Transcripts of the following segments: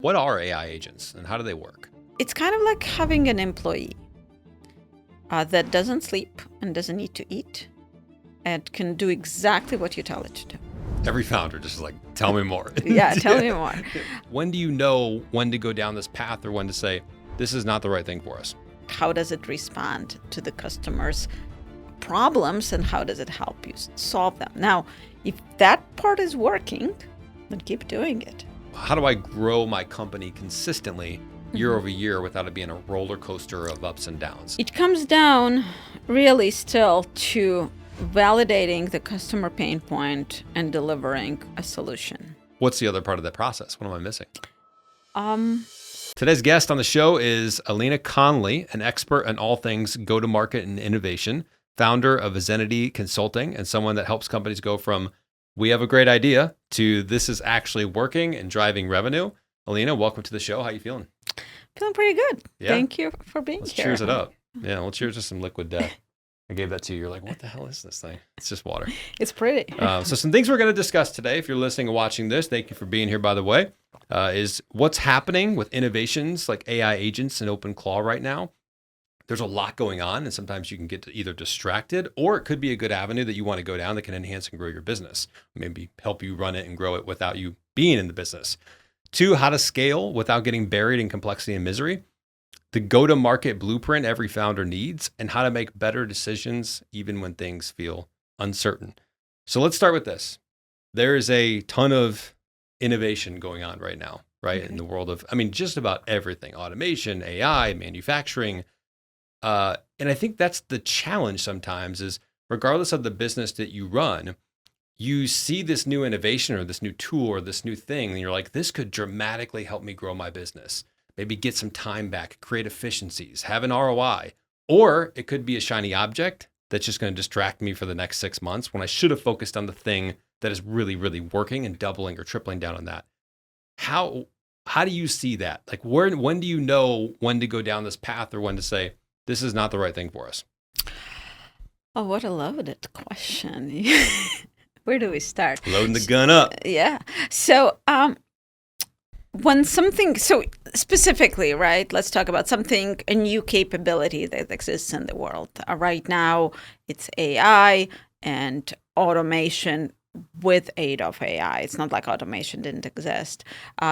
What are AI agents and how do they work? It's kind of like having an employee that doesn't sleep and doesn't need to eat and can do exactly what you tell it to do. Every founder just like, tell me more. Yeah, tell me more. When do you know when to go down this path or when to say, this is not the right thing for us? How does it respond to the customer's problems and how does it help you solve them? Now, if that part is working, then keep doing it. How do I grow my company consistently year over year without it being a roller coaster of ups and downs? It comes down really still to validating the customer pain point and delivering a solution. What's the other part of that process? What am I missing? Um, Today's guest on the show is Elina Conley, an expert in all things go-to-market and innovation, founder of Azenity Consulting, and someone that helps companies go from we have a great idea to this is actually working and driving revenue. Elina, welcome to the show. How you feeling? Feeling pretty good. Yeah? Thank you for being Let's here. cheers it up. Yeah, we'll cheers to some liquid death. I gave that to you. You're like, what the hell is this thing? It's just water. It's pretty. So some things we're going to discuss today, if you're listening and watching this, thank you for being here, by the way, is what's happening with innovations like AI agents and OpenClaw right now. There's a lot going on, and sometimes you can get either distracted or it could be a good avenue that you want to go down that can enhance and grow your business, maybe help you run it and grow it without you being in the business. 2, how to scale without getting buried in complexity and misery. The go-to-market blueprint every founder needs, and how to make better decisions even when things feel uncertain. So let's start with this. There is a ton of innovation going on right now, right? In the world of, just about everything, automation, AI, manufacturing. And I think that's the challenge sometimes is regardless of the business that you run, you see this new innovation or this new tool or this new thing, and you're like, this could dramatically help me grow my business. Maybe get some time back, create efficiencies, have an ROI. Or it could be a shiny object that's just going to distract me for the next 6 months when I should have focused on the thing that is really, really working and doubling or tripling down on that. How do you see that? Like when do you know when to go down this path or when to say, this is not the right thing for us? Oh, what a loaded question. Where do we start? Loading the gun up. Yeah. So when something, so specifically, right, let's talk about something, a new capability that exists in the world. Right now, it's AI and automation with aid of AI. It's not like automation didn't exist.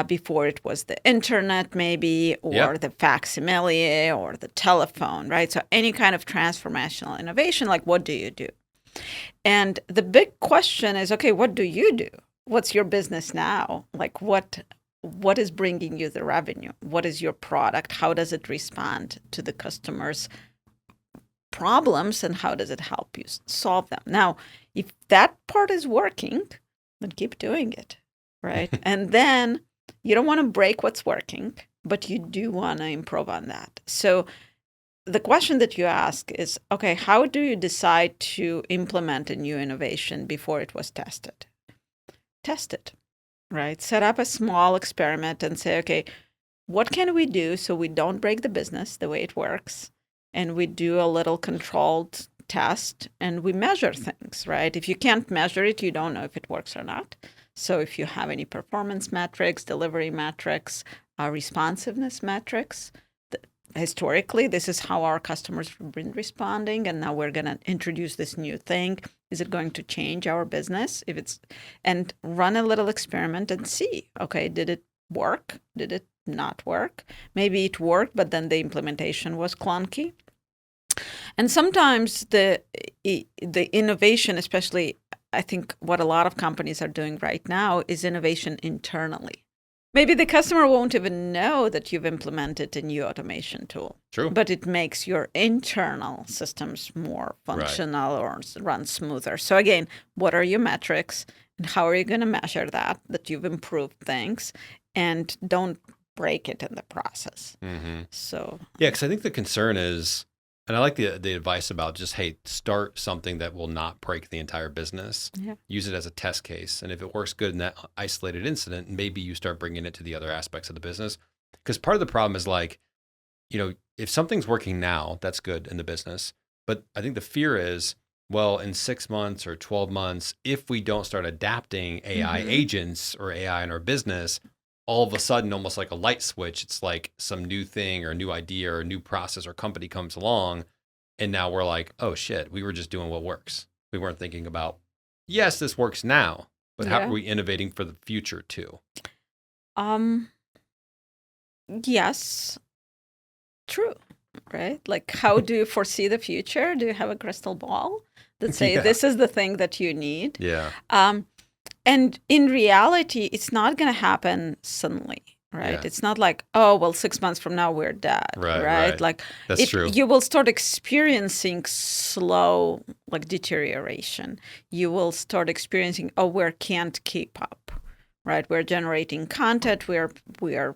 Before it was the internet maybe, or the facsimile, or the telephone, right? So any kind of transformational innovation, like what do you do? And the big question is, okay, what do you do? What's your business now? Like what is bringing you the revenue? What is your product? How does it respond to the customer's problems and how does it help you solve them? Now, if that part is working, then keep doing it, right? And then you don't want to break what's working, but you do want to improve on that. So the question that you ask is, okay, how do you decide to implement a new innovation before it was tested? Test it, right? Set up a small experiment and say, okay, what can we do so we don't break the business the way it works? And we do a little controlled test and we measure things, right? If you can't measure it, you don't know if it works or not. So if you have any performance metrics, delivery metrics, responsiveness metrics, historically, this is how our customers have been responding. And now we're going to introduce this new thing. Is it going to change our business? And run a little experiment and see, okay, did it work? Did it not work? Maybe it worked, but then the implementation was clunky. And sometimes the innovation, especially I think what a lot of companies are doing right now is innovation internally. Maybe the customer won't even know that you've implemented a new automation tool. True. But it makes your internal systems more functional or run smoother. So again, what are your metrics and how are you going to measure that you've improved things and don't break it in the process? Mm-hmm. So yeah, because I think the concern is, and I like the advice about just, hey, start something that will not break the entire business. Yeah. Use it as a test case. And if it works good in that isolated incident, maybe you start bringing it to the other aspects of the business. Because part of the problem is like, if something's working now, that's good in the business. But I think the fear is, well, in 6 months or 12 months, if we don't start adapting AI agents or AI in our business, all of a sudden, almost like a light switch, it's like some new thing or a new idea or a new process or company comes along. And now we're like, oh shit, we were just doing what works. We weren't thinking about, yes, this works now, but how are we innovating for the future too? Yes, true, right? Like, how do you foresee the future? Do you have a crystal ball that say this is the thing that you need? Yeah. And in reality, it's not going to happen suddenly, right? Yeah. It's not like, oh, well, 6 months from now we're dead, right? Like, that's true. You will start experiencing slow, like, deterioration. You will start experiencing, oh, we can't keep up, right? We're generating content. We are,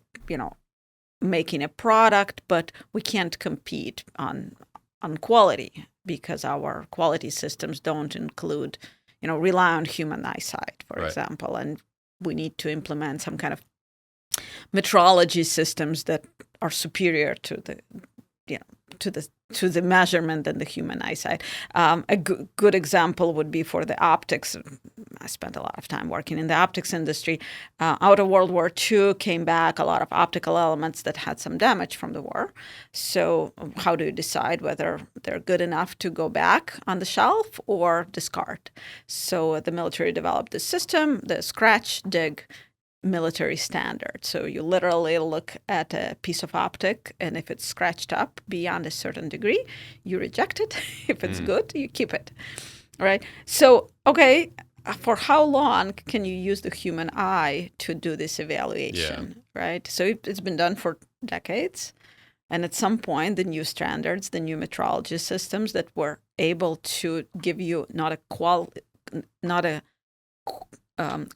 making a product, but we can't compete on quality because our quality systems don't include, rely on human eyesight, for example, and we need to implement some kind of metrology systems that are superior to the, to the measurement than the human eyesight. A good example would be for the optics. I spent a lot of time working in the optics industry. Out of World War II came back a lot of optical elements that had some damage from the war. So how do you decide whether they're good enough to go back on the shelf or discard? So the military developed this system, the scratch dig military standard. So you literally look at a piece of optic, and if it's scratched up beyond a certain degree, you reject it. If it's good, you keep it. Right? So, okay, for how long can you use the human eye to do this evaluation? Right? So it's been done for decades. And at some point, the new standards, the new metrology systems that were able to give you not a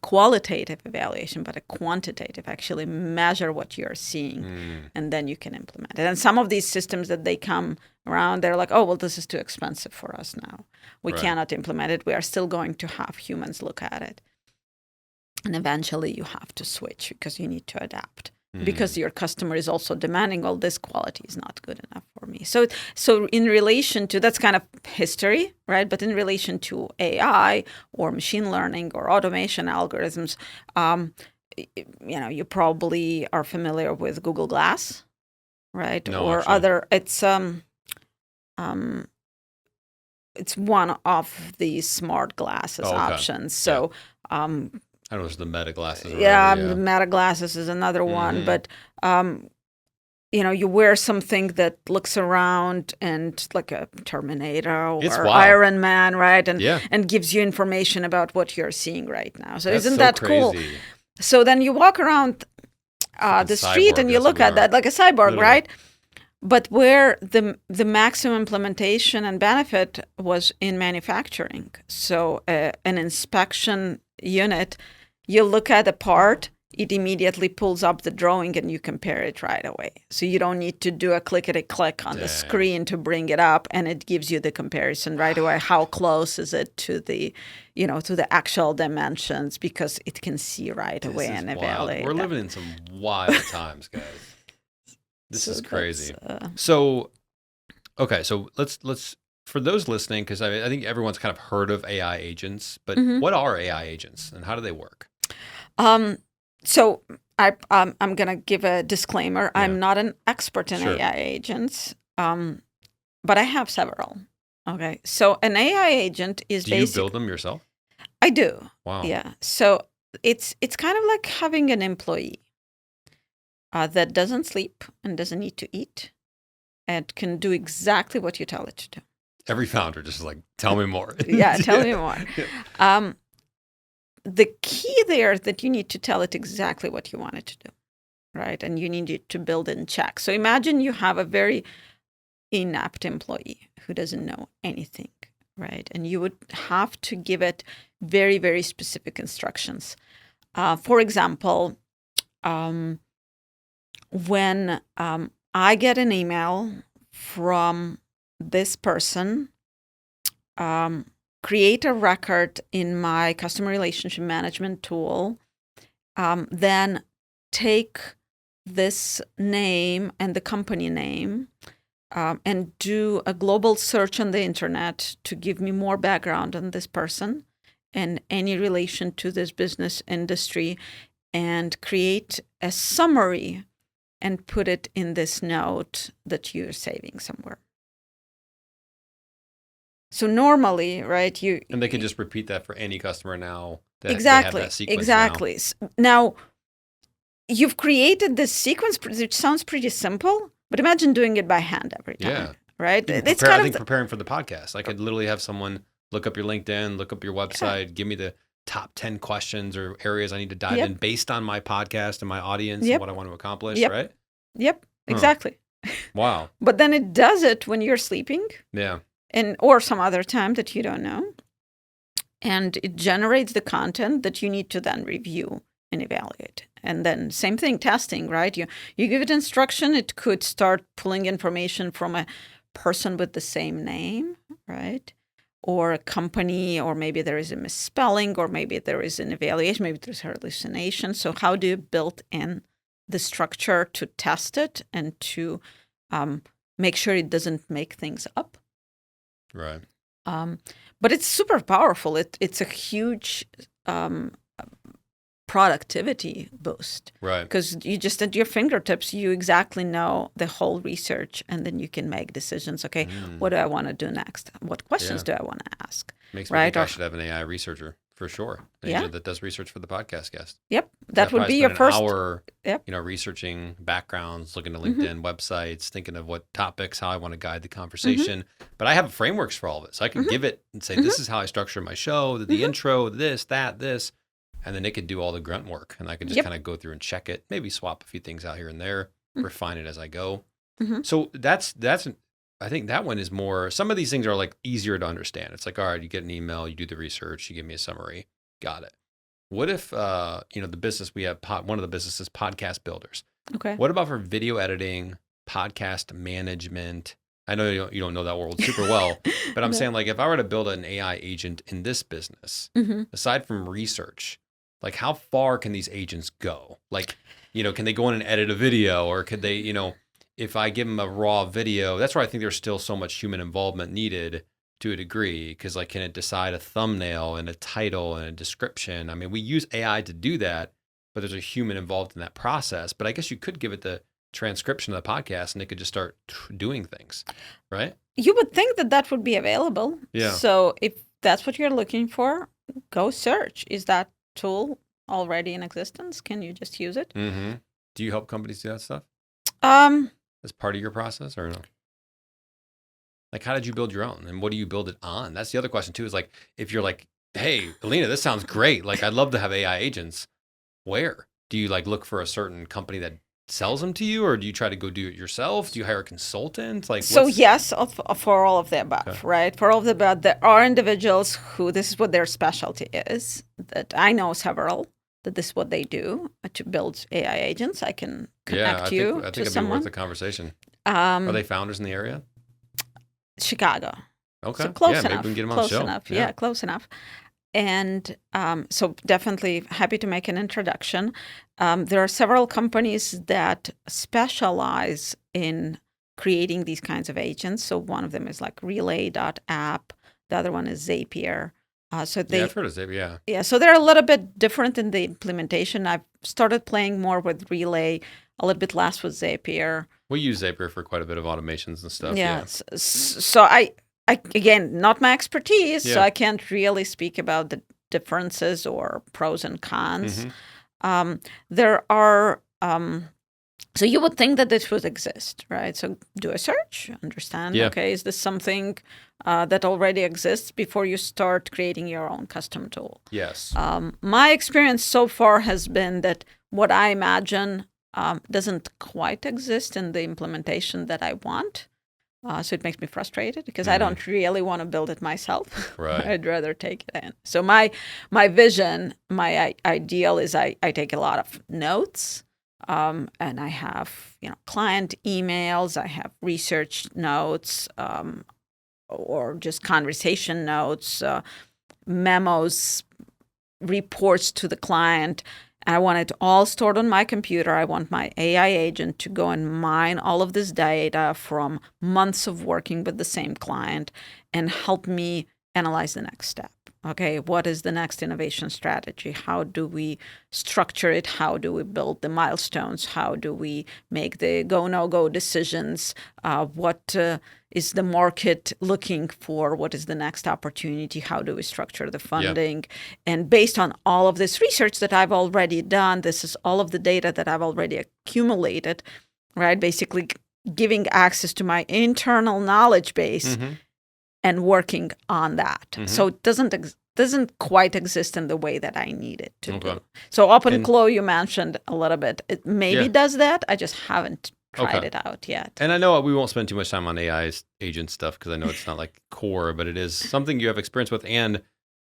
qualitative evaluation, but a quantitative, actually measure what you're seeing, and then you can implement it. And some of these systems that they come around, they're like, oh, well, this is too expensive for us now. We cannot implement it. We are still going to have humans look at it. And eventually you have to switch because you need to adapt. Because your customer is also demanding, well, this quality is not good enough for me. So in relation to, that's kind of history, right? But in relation to AI or machine learning or automation algorithms, you probably are familiar with Google Glass, right? No, or actually. other, it's one of the smart glasses options. So, I don't know if it's the Meta glasses. Or the Meta glasses is another one. But, you wear something that looks around and like a Terminator or Iron Man, right? And gives you information about what you're seeing right now. So isn't that cool? So then you walk around the street and you look at that like a cyborg, right? But where the maximum implementation and benefit was in manufacturing. So an inspection unit, you look at a part, it immediately pulls up the drawing and you compare it right away. So you don't need to do a clickety-click on the screen to bring it up, and it gives you the comparison right away. How close is it to the, to the actual dimensions, because it can see right away and evaluate. We're living in some wild times, guys. This is crazy. So let's for those listening, because I think everyone's kind of heard of AI agents, but what are AI agents and how do they work? So I'm going to give a disclaimer. I'm not an expert in AI agents, but I have several. Okay. So an AI agent is Do you build them yourself? I do. Wow. Yeah. So it's kind of like having an employee that doesn't sleep and doesn't need to eat and can do exactly what you tell it to do. Every founder just like, tell me more. Tell me more. The key there is that you need to tell it exactly what you want it to do, right? And you need it to build in check. So imagine you have a very inept employee who doesn't know anything, right? And you would have to give it very, very specific instructions. For example, when I get an email from this person, create a record in my customer relationship management tool, then take this name and the company name and do a global search on the internet to give me more background on this person and any relation to this business industry, and create a summary and put it in this note that you're saving somewhere. So normally, right, and they can just repeat that for any customer now. Exactly. They have that sequence Exactly. Now, you've created this sequence, which sounds pretty simple, but imagine doing it by hand every time. Yeah. Right? It's I think preparing for the podcast. I could literally have someone look up your LinkedIn, look up your website, give me the top 10 questions or areas I need to dive in based on my podcast and my audience and what I want to accomplish, right? Yep, exactly. Wow. But then it does it when you're sleeping. Yeah. Or some other time that you don't know. And it generates the content that you need to then review and evaluate. And then same thing, testing, right? You give it instruction, it could start pulling information from a person with the same name, right? Or a company, or maybe there is a misspelling, or maybe there is an evaluation, maybe there's a hallucination. So how do you build in the structure to test it and to make sure it doesn't make things up? Right. But it's super powerful. It's a huge productivity boost. Right. Because you just at your fingertips, you exactly know the whole research, and then you can make decisions. Okay, what do I want to do next? What questions do I want to ask? Makes me think I should have an AI researcher for sure. An agent that does research for the podcast guest. Yep. That would be your first hour, researching backgrounds, looking at LinkedIn websites, thinking of what topics, how I want to guide the conversation. But I have frameworks for all of it. So I can give it and say, this is how I structure my show, the intro, this. And then it could do all the grunt work. And I can just kind of go through and check it, maybe swap a few things out here and there, refine it as I go. So that's I think that one is more, some of these things are like easier to understand. It's like, all right, you get an email, you do the research, you give me a summary. Got it. What if, the business we have, one of the businesses, Podcast Builders. Okay. What about for video editing, podcast management? I know you don't know that world super well, but I'm saying like if I were to build an AI agent in this business, aside from research, like how far can these agents go? Like, can they go in and edit a video, or could they, if I give them a raw video, that's where I think there's still so much human involvement needed to a degree, because like, can it decide a thumbnail and a title and a description? I mean, we use AI to do that, but there's a human involved in that process. But I guess you could give it the transcription of the podcast and it could just start doing things, right? You would think that would be available. Yeah. So if that's what you're looking for, go search. Is that tool already in existence? Can you just use it? Mm-hmm. Do you help companies do that stuff? As part of your process or no? Like, how did you build your own, and what do you build it on? That's the other question too, is like, if you're like, hey, Elina, this sounds great. Like, I'd love to have AI agents. Where? Do you like look for a certain company that sells them to you, or do you try to go do it yourself? Do you hire a consultant? Like, so yes, for all of the above, right? For all of the above, there are individuals who this is what their specialty is. That I know several that this is what they do to build AI agents. I can connect you I think to it'd someone. be worth the conversation. Are they founders in the area? Chicago. Okay. So close enough. Maybe we can get them on close the show. Enough. Yeah, close enough. And so definitely happy to make an introduction. There are several companies that specialize in creating these kinds of agents. So one of them is like relay.app. The other one is Zapier. I've heard of Zapier, Yeah, so they're a little bit different in the implementation. I've started playing more with Relay, a little bit less with Zapier. We use Zapier for quite a bit of automations and stuff. Yeah. So I again, not my expertise, so I can't really speak about the differences or pros and cons. There are, so you would think that this would exist, right? So do a search, understand, okay, is this something that already exists before you start creating your own custom tool? Yes. My experience so far has been that what I imagine doesn't quite exist in the implementation that I want. So it makes me frustrated because I don't really want to build it myself. Right. I'd rather take it in. So my vision, my ideal is I take a lot of notes, and I have client emails, I have research notes, or just conversation notes, memos, reports to the client. I want it all stored on my computer. I want my AI agent to go and mine all of this data from months of working with the same client and help me analyze the next step. okay, what is the next innovation strategy? How do we structure it? How do we build the milestones? How do we make the go, no-go decisions? What is the market looking for? What is the next opportunity? How do we structure the funding? And based on all of this research that I've already done, this is all of the data that I've already accumulated, right? Basically giving access to my internal knowledge base and working on that. So it doesn't quite exist in the way that I need it to do. So OpenClaw, you mentioned a little bit. It maybe does that. I just haven't tried it out yet. And I know we won't spend too much time on AI agent stuff because I know it's not like core, but it is something you have experience with, and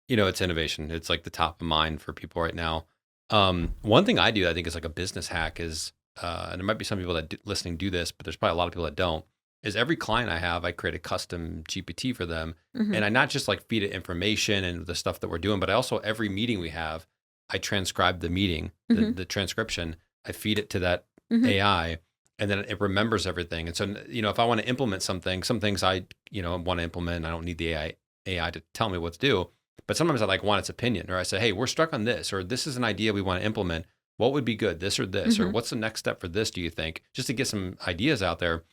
it's innovation. It's like the top of mind for people right now. One thing I do, I think, is like a business hack is, and there might be some people that listening do this, but there's probably a lot of people that don't. Is every client I have, I create a custom GPT for them. And I not just like feed it information and the stuff that we're doing, but I also, every meeting we have, I transcribe the meeting, the transcription. I feed it to that AI, and then it remembers everything. And so, if I want to implement something, some things I, want to implement, I don't need the AI to tell me what to do. But sometimes I like want its opinion, or I say, hey, we're stuck on this, or this is an idea we want to implement. What would be good, this or this, or what's the next step for this, do you think? Just to get some ideas out there.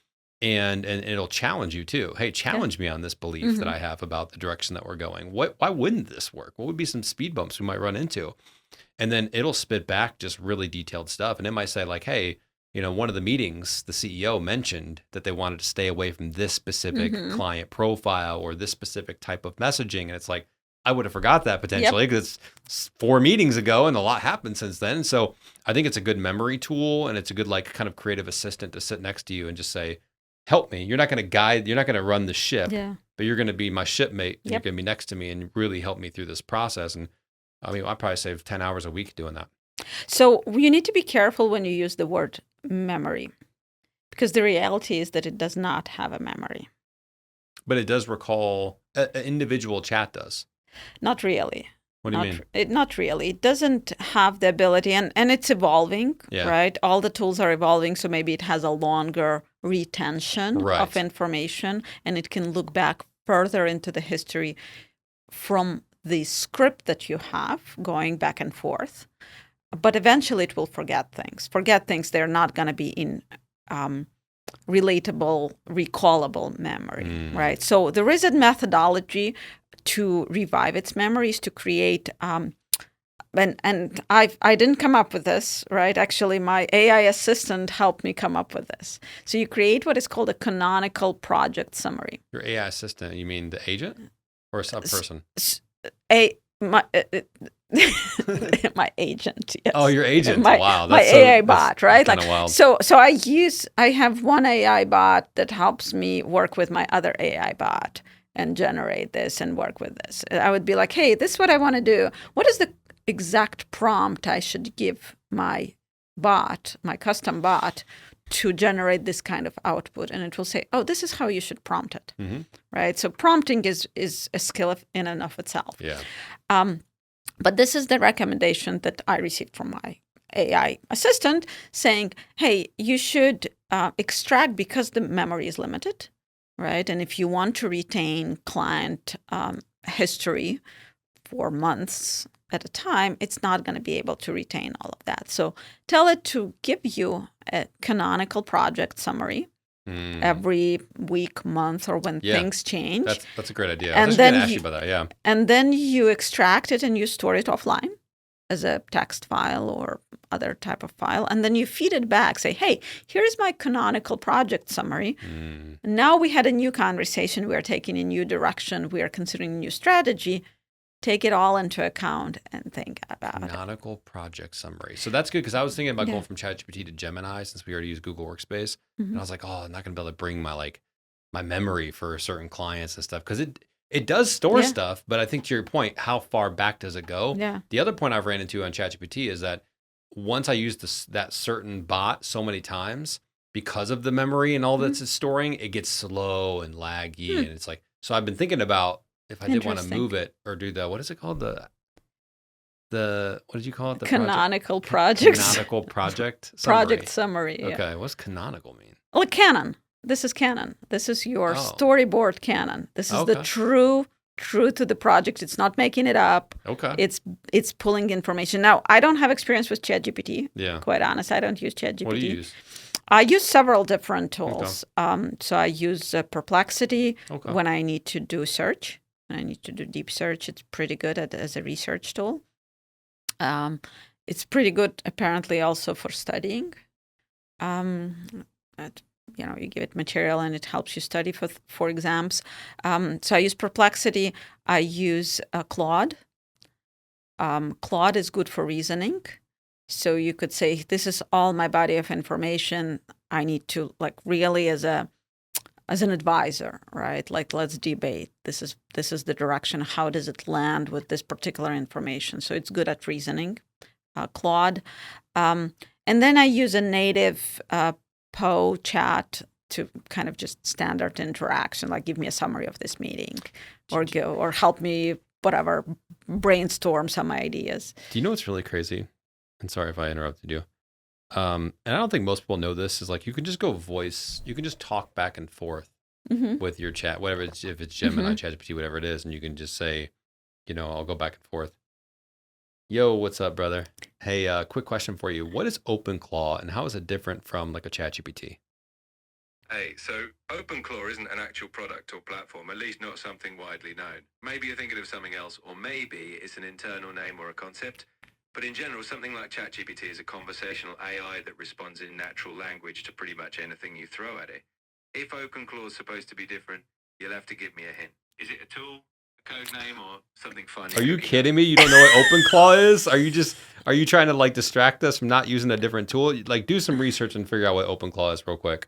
And it'll challenge you too. Hey, challenge me on this belief that I have about the direction that we're going. Why wouldn't this work? What would be some speed bumps we might run into? And then it'll spit back just really detailed stuff. And it might say like, hey, one of the meetings, the CEO mentioned that they wanted to stay away from this specific client profile or this specific type of messaging. And it's like, I would have forgot that potentially because it's 4 meetings ago and a lot happened since then. So I think it's a good memory tool, and it's a good like kind of creative assistant to sit next to you and just say, help me. You're not going to guide, you're not going to run the ship, but you're going to be my shipmate. You're going to be next to me and really help me through this process. And I mean, I probably save 10 hours a week doing that. So you need to be careful when you use the word memory, because the reality is that it does not have a memory. But it does recall, an individual chat does. Not really. What do you mean? Not really. It doesn't have the ability, and it's evolving, right? All the tools are evolving, so maybe it has a longer retention of information, and it can look back further into the history from the script that you have going back and forth. But eventually it will forget things. They're not going to be in relatable, recallable memory, right? So there is a methodology to revive its memories, to create, and I didn't come up with this, right? Actually, my AI assistant helped me come up with this. So you create what is called a canonical project summary. Your AI assistant, you mean the agent or a person? My agent, yes. Oh, your agent. Wow. My AI bot, right? Kind of wild. So I have one AI bot that helps me work with my other AI bot and generate this and work with this. I would be like, hey, this is what I want to do. What is the exact prompt I should give my bot, my custom bot, to generate this kind of output? And it will say, oh, this is how you should prompt it, right? So prompting is a skill in and of itself. Yeah. But this is the recommendation that I received from my AI assistant saying, hey, you should extract, because the memory is limited, right? And if you want to retain client history for months at a time, it's not going to be able to retain all of that. So tell it to give you a canonical project summary every week, month, or when things change. That's a great idea. I was going to ask you about that, yeah. And then you extract it and you store it offline as a text file or other type of file. And then you feed it back, say, hey, here's my canonical project summary. Now we had a new conversation. We are taking a new direction. We are considering a new strategy. Take it all into account and think about Canonical project summary. So that's good, because I was thinking about going from ChatGPT to Gemini, since we already use Google Workspace. And I was like, oh, I'm not going to be able to bring my memory for certain clients and stuff, because it does store stuff. But I think to your point, how far back does it go? Yeah. The other point I've ran into on ChatGPT is that once I use that certain bot so many times, because of the memory and all that's it's storing, it gets slow and laggy. And it's like, so I've been thinking about, if I did want to move it or do what is it called? The what did you call it? The canonical project. Canonical project summary. Project summary. Yeah. Okay. What's canonical mean? Well, canon. This is canon. This is your storyboard canon. This is the true true to the project. It's not making it up. Okay. It's pulling information. Now, I don't have experience with ChatGPT. Yeah. Quite honest, I don't use ChatGPT. What do you use? I use several different tools. So I use Perplexity when I need to do search. When I need to do deep search, it's pretty good as a research tool. It's pretty good, apparently, also for studying. You give it material and it helps you study for exams. So I use Perplexity. I use Claude. Claude is good for reasoning. So you could say, this is all my body of information. I need to really as an advisor, right? Like, let's debate. This is the direction. How does it land with this particular information? So it's good at reasoning, Claude. And then I use a native Poe chat to kind of just standard interaction, like give me a summary of this meeting, or help me whatever brainstorm some ideas. Do you know what's really crazy? And sorry if I interrupted you. And I don't think most people know this, is like you can just go voice, you can just talk back and forth with your chat, whatever it's, if it's Gemini, ChatGPT, whatever it is, and you can just say, I'll go back and forth. Yo, what's up, brother? Hey, quick question for you. What is OpenClaw and how is it different from like a ChatGPT? Hey, so OpenClaw isn't an actual product or platform, at least not something widely known. Maybe you're thinking of something else, or maybe it's an internal name or a concept. But in general, something like ChatGPT is a conversational AI that responds in natural language to pretty much anything you throw at it. If OpenClaw is supposed to be different, you'll have to give me a hint. Is it a tool, a code name, or something funny? Are you kidding me? You don't know what OpenClaw is? Are you trying to like distract us from not using a different tool? Like, do some research and figure out what OpenClaw is real quick.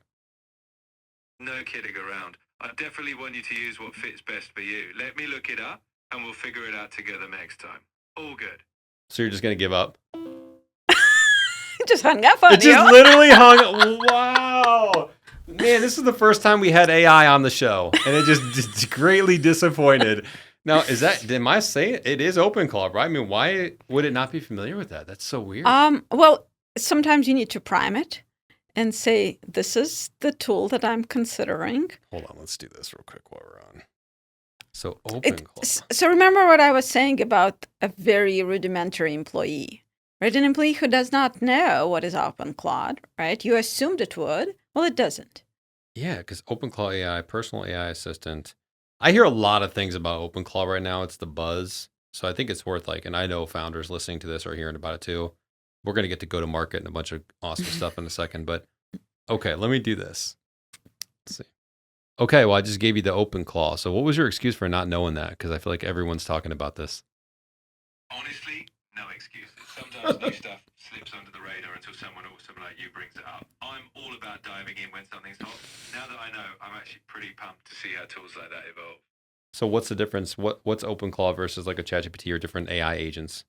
No kidding around. I definitely want you to use what fits best for you. Let me look it up and we'll figure it out together next time. All good. So you're just going to give up? It just hung up on you. It just literally hung. Wow. Man, this is the first time we had AI on the show, and it just greatly disappointed. Now, am I saying it is OpenClaw, right? I mean, why would it not be familiar with that? That's so weird. Well, sometimes you need to prime it and say, this is the tool that I'm considering. Hold on, let's do this real quick while we're on. So OpenClaw. So remember what I was saying about a very rudimentary employee, right? An employee who does not know what is OpenClaw, right? You assumed it would. Well, it doesn't. Yeah, because OpenClaw AI, personal AI assistant. I hear a lot of things about OpenClaw right now. It's the buzz. So I think it's worth and I know founders listening to this are hearing about it too. We're going to get to go to market and a bunch of awesome stuff in a second. But okay, let me do this. Let's see. Okay, well, I just gave you the OpenClaw. So what was your excuse for not knowing that? Because I feel like everyone's talking about this. Honestly, no excuses. Sometimes new stuff slips under the radar until someone awesome like you brings it up. I'm all about diving in when something's hot. Now that I know, I'm actually pretty pumped to see how tools like that evolve. So what's the difference? What's OpenClaw versus like a ChatGPT or different AI agents?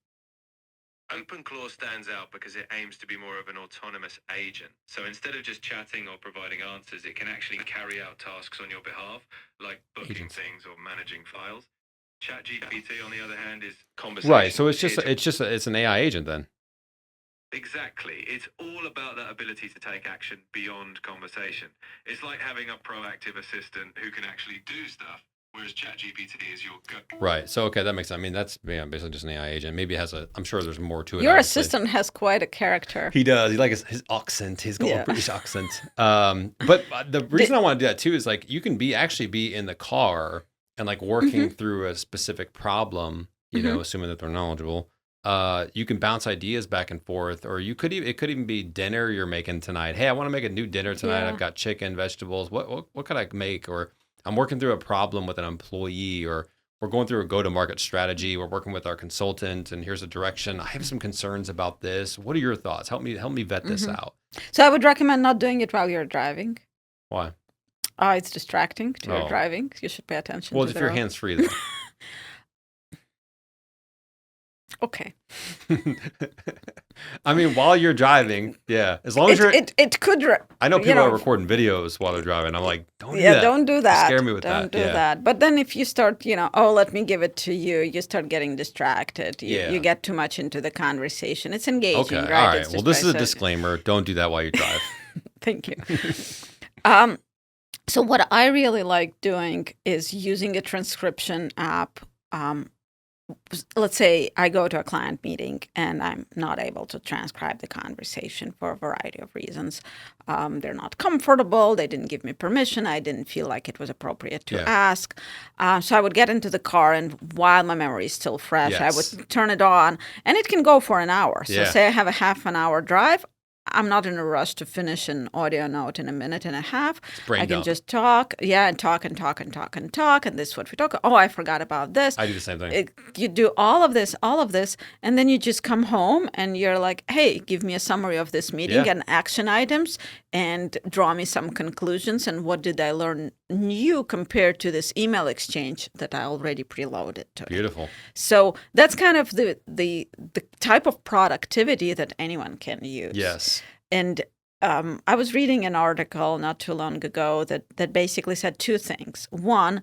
OpenClaw stands out because it aims to be more of an autonomous agent. So instead of just chatting or providing answers, it can actually carry out tasks on your behalf, like booking things or managing files. ChatGPT, on the other hand, is conversation. Right. So it's an AI agent then. Exactly. It's all about that ability to take action beyond conversation. It's like having a proactive assistant who can actually do stuff, whereas ChatGPT is your gut. Right. So, okay, that makes sense. I mean, that's basically just an AI agent. Maybe it has I'm sure there's more to it. Your obviously. assistant has quite a character. He does. He like his accent. He's got a British accent. But the reason I want to do that too is like you can actually be in the car and like working through a specific problem, you know, assuming that they're knowledgeable. You can bounce ideas back and forth, or it could even be dinner you're making tonight. Hey, I want to make a new dinner tonight. Yeah. I've got chicken, vegetables. What could I make? Or I'm working through a problem with an employee, or we're going through a go-to-market strategy. We're working with our consultant, and here's a direction. I have some concerns about this. What are your thoughts? Help me vet this out. So I would recommend not doing it while you're driving. Why? It's distracting to your driving. You should pay attention. Well, if you're hands-free, though. Okay. I mean, while you're driving, yeah. As long as you're... It could... I know people are recording videos while they're driving. I'm like, don't do that. Don't do that. You scare me with that. Don't do that. But then if you start, let me give it to you, you start getting distracted. You get too much into the conversation. It's engaging, okay, right? All right. Well, this is a disclaimer. Don't do that while you drive. Thank you. So what I really like doing is using a transcription app. Let's say I go to a client meeting and I'm not able to transcribe the conversation for a variety of reasons. They're not comfortable. They didn't give me permission. I didn't feel like it was appropriate to ask. So I would get into the car, and while my memory is still fresh, I would turn it on, and it can go for an hour. So say I have a half an hour drive. I'm not in a rush to finish an audio note in a minute and a half. I can just talk, and talk, and this is what we talk. Oh, I forgot about this. I do the same thing. You do all of this, and then you just come home and you're like, hey, give me a summary of this meeting and action items and draw me some conclusions and what did I learn new compared to this email exchange that I already preloaded to it. Beautiful. So that's kind of the type of productivity that anyone can use. Yes. And I was reading an article not too long ago that basically said two things. One,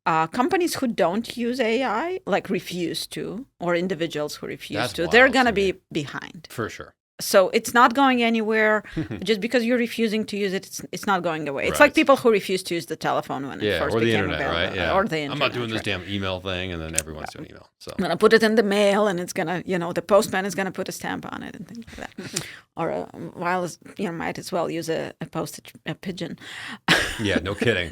companies who don't use AI, like refuse to, or individuals who refuse to, they're going to be behind. For sure. So it's not going anywhere. Just because you're refusing to use it, it's not going away. It's like people who refuse to use the telephone when it first became available. Right? Yeah. Or the internet. I'm not doing this damn email thing, and then everyone's doing email. So I'm going to put it in the mail, and it's going to, the postman is going to put a stamp on it and things like that. Or might as well use a pigeon. Yeah, no kidding.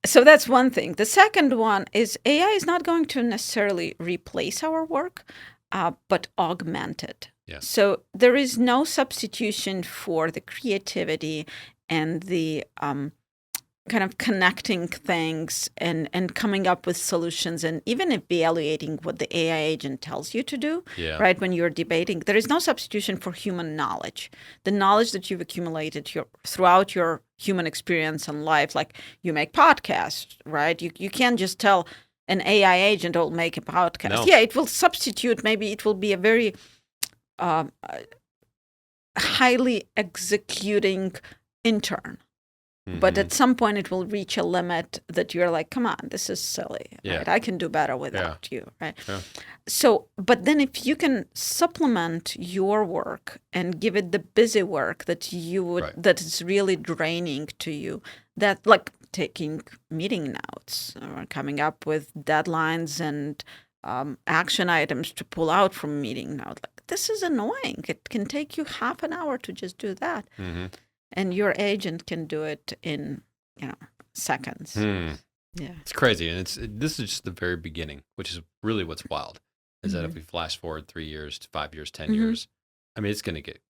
So that's one thing. The second one is AI is not going to necessarily replace our work, but augment it. Yeah. So there is no substitution for the creativity and the kind of connecting things and coming up with solutions and even evaluating what the AI agent tells you to do, right? When you're debating, there is no substitution for human knowledge. The knowledge that you've accumulated throughout your human experience and life, like you make podcasts, right? You can't just tell an AI agent will make a podcast. No. Yeah, it will substitute. Maybe it will be a very highly executing intern. Mm-hmm. But at some point it will reach a limit that you're like, come on, this is silly. Right? I can do better without you, right? Yeah. So, but then if you can supplement your work and give it the busy work that you would, that is really draining to you, that like taking meeting notes or coming up with deadlines and action items to pull out from meeting notes. Like, this is annoying. It can take you half an hour to just do that. Mm-hmm. And your agent can do it in, seconds. Yeah, it's crazy, and this is just the very beginning, which is really what's wild. Is that if we flash forward 3 years, 5 years, 10 years, I mean, it's going to get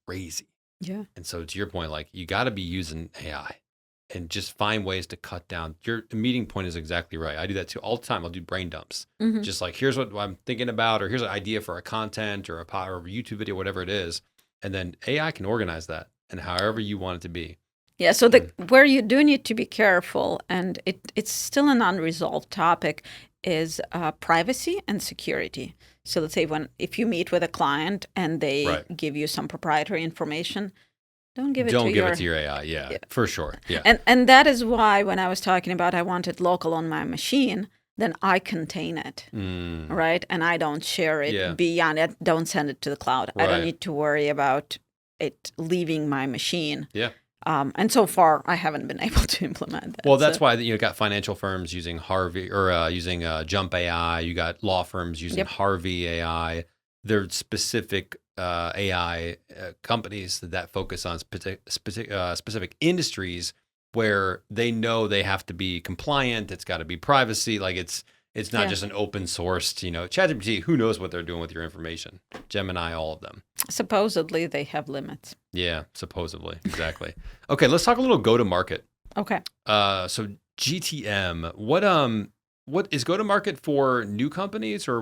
crazy. Yeah. And so, to your point, like you got to be using AI, and just find ways to cut down. Your meeting point is exactly right. I do that too all the time. I'll do brain dumps. Mm-hmm. Just like, here's what I'm thinking about, or here's an idea for a content or a YouTube video, whatever it is, and then AI can organize that. And however you want it to be. Yeah, so where you do need to be careful, and it's still an unresolved topic, is privacy and security. So let's say if you meet with a client and they give you some proprietary information, don't give it to your AI. Yeah, for sure. Yeah, and that is why when I was talking about I want it local on my machine, then I contain it, right? And I don't share it beyond it. Don't send it to the cloud. I don't need to worry about it leaving my machine. Yeah. And so far, I haven't been able to implement that. Well, that's why you got financial firms using Harvey or using Jump AI. You got law firms using Harvey AI. They're specific AI companies that focus on specific industries where they know they have to be compliant. It's got to be privacy. Like it's not just an open sourced, ChatGPT, who knows what they're doing with your information. Gemini, all of them. Supposedly they have limits. Yeah, supposedly. Exactly. Okay, let's talk a little go-to-market. Okay. So GTM, what is go-to-market for new companies, or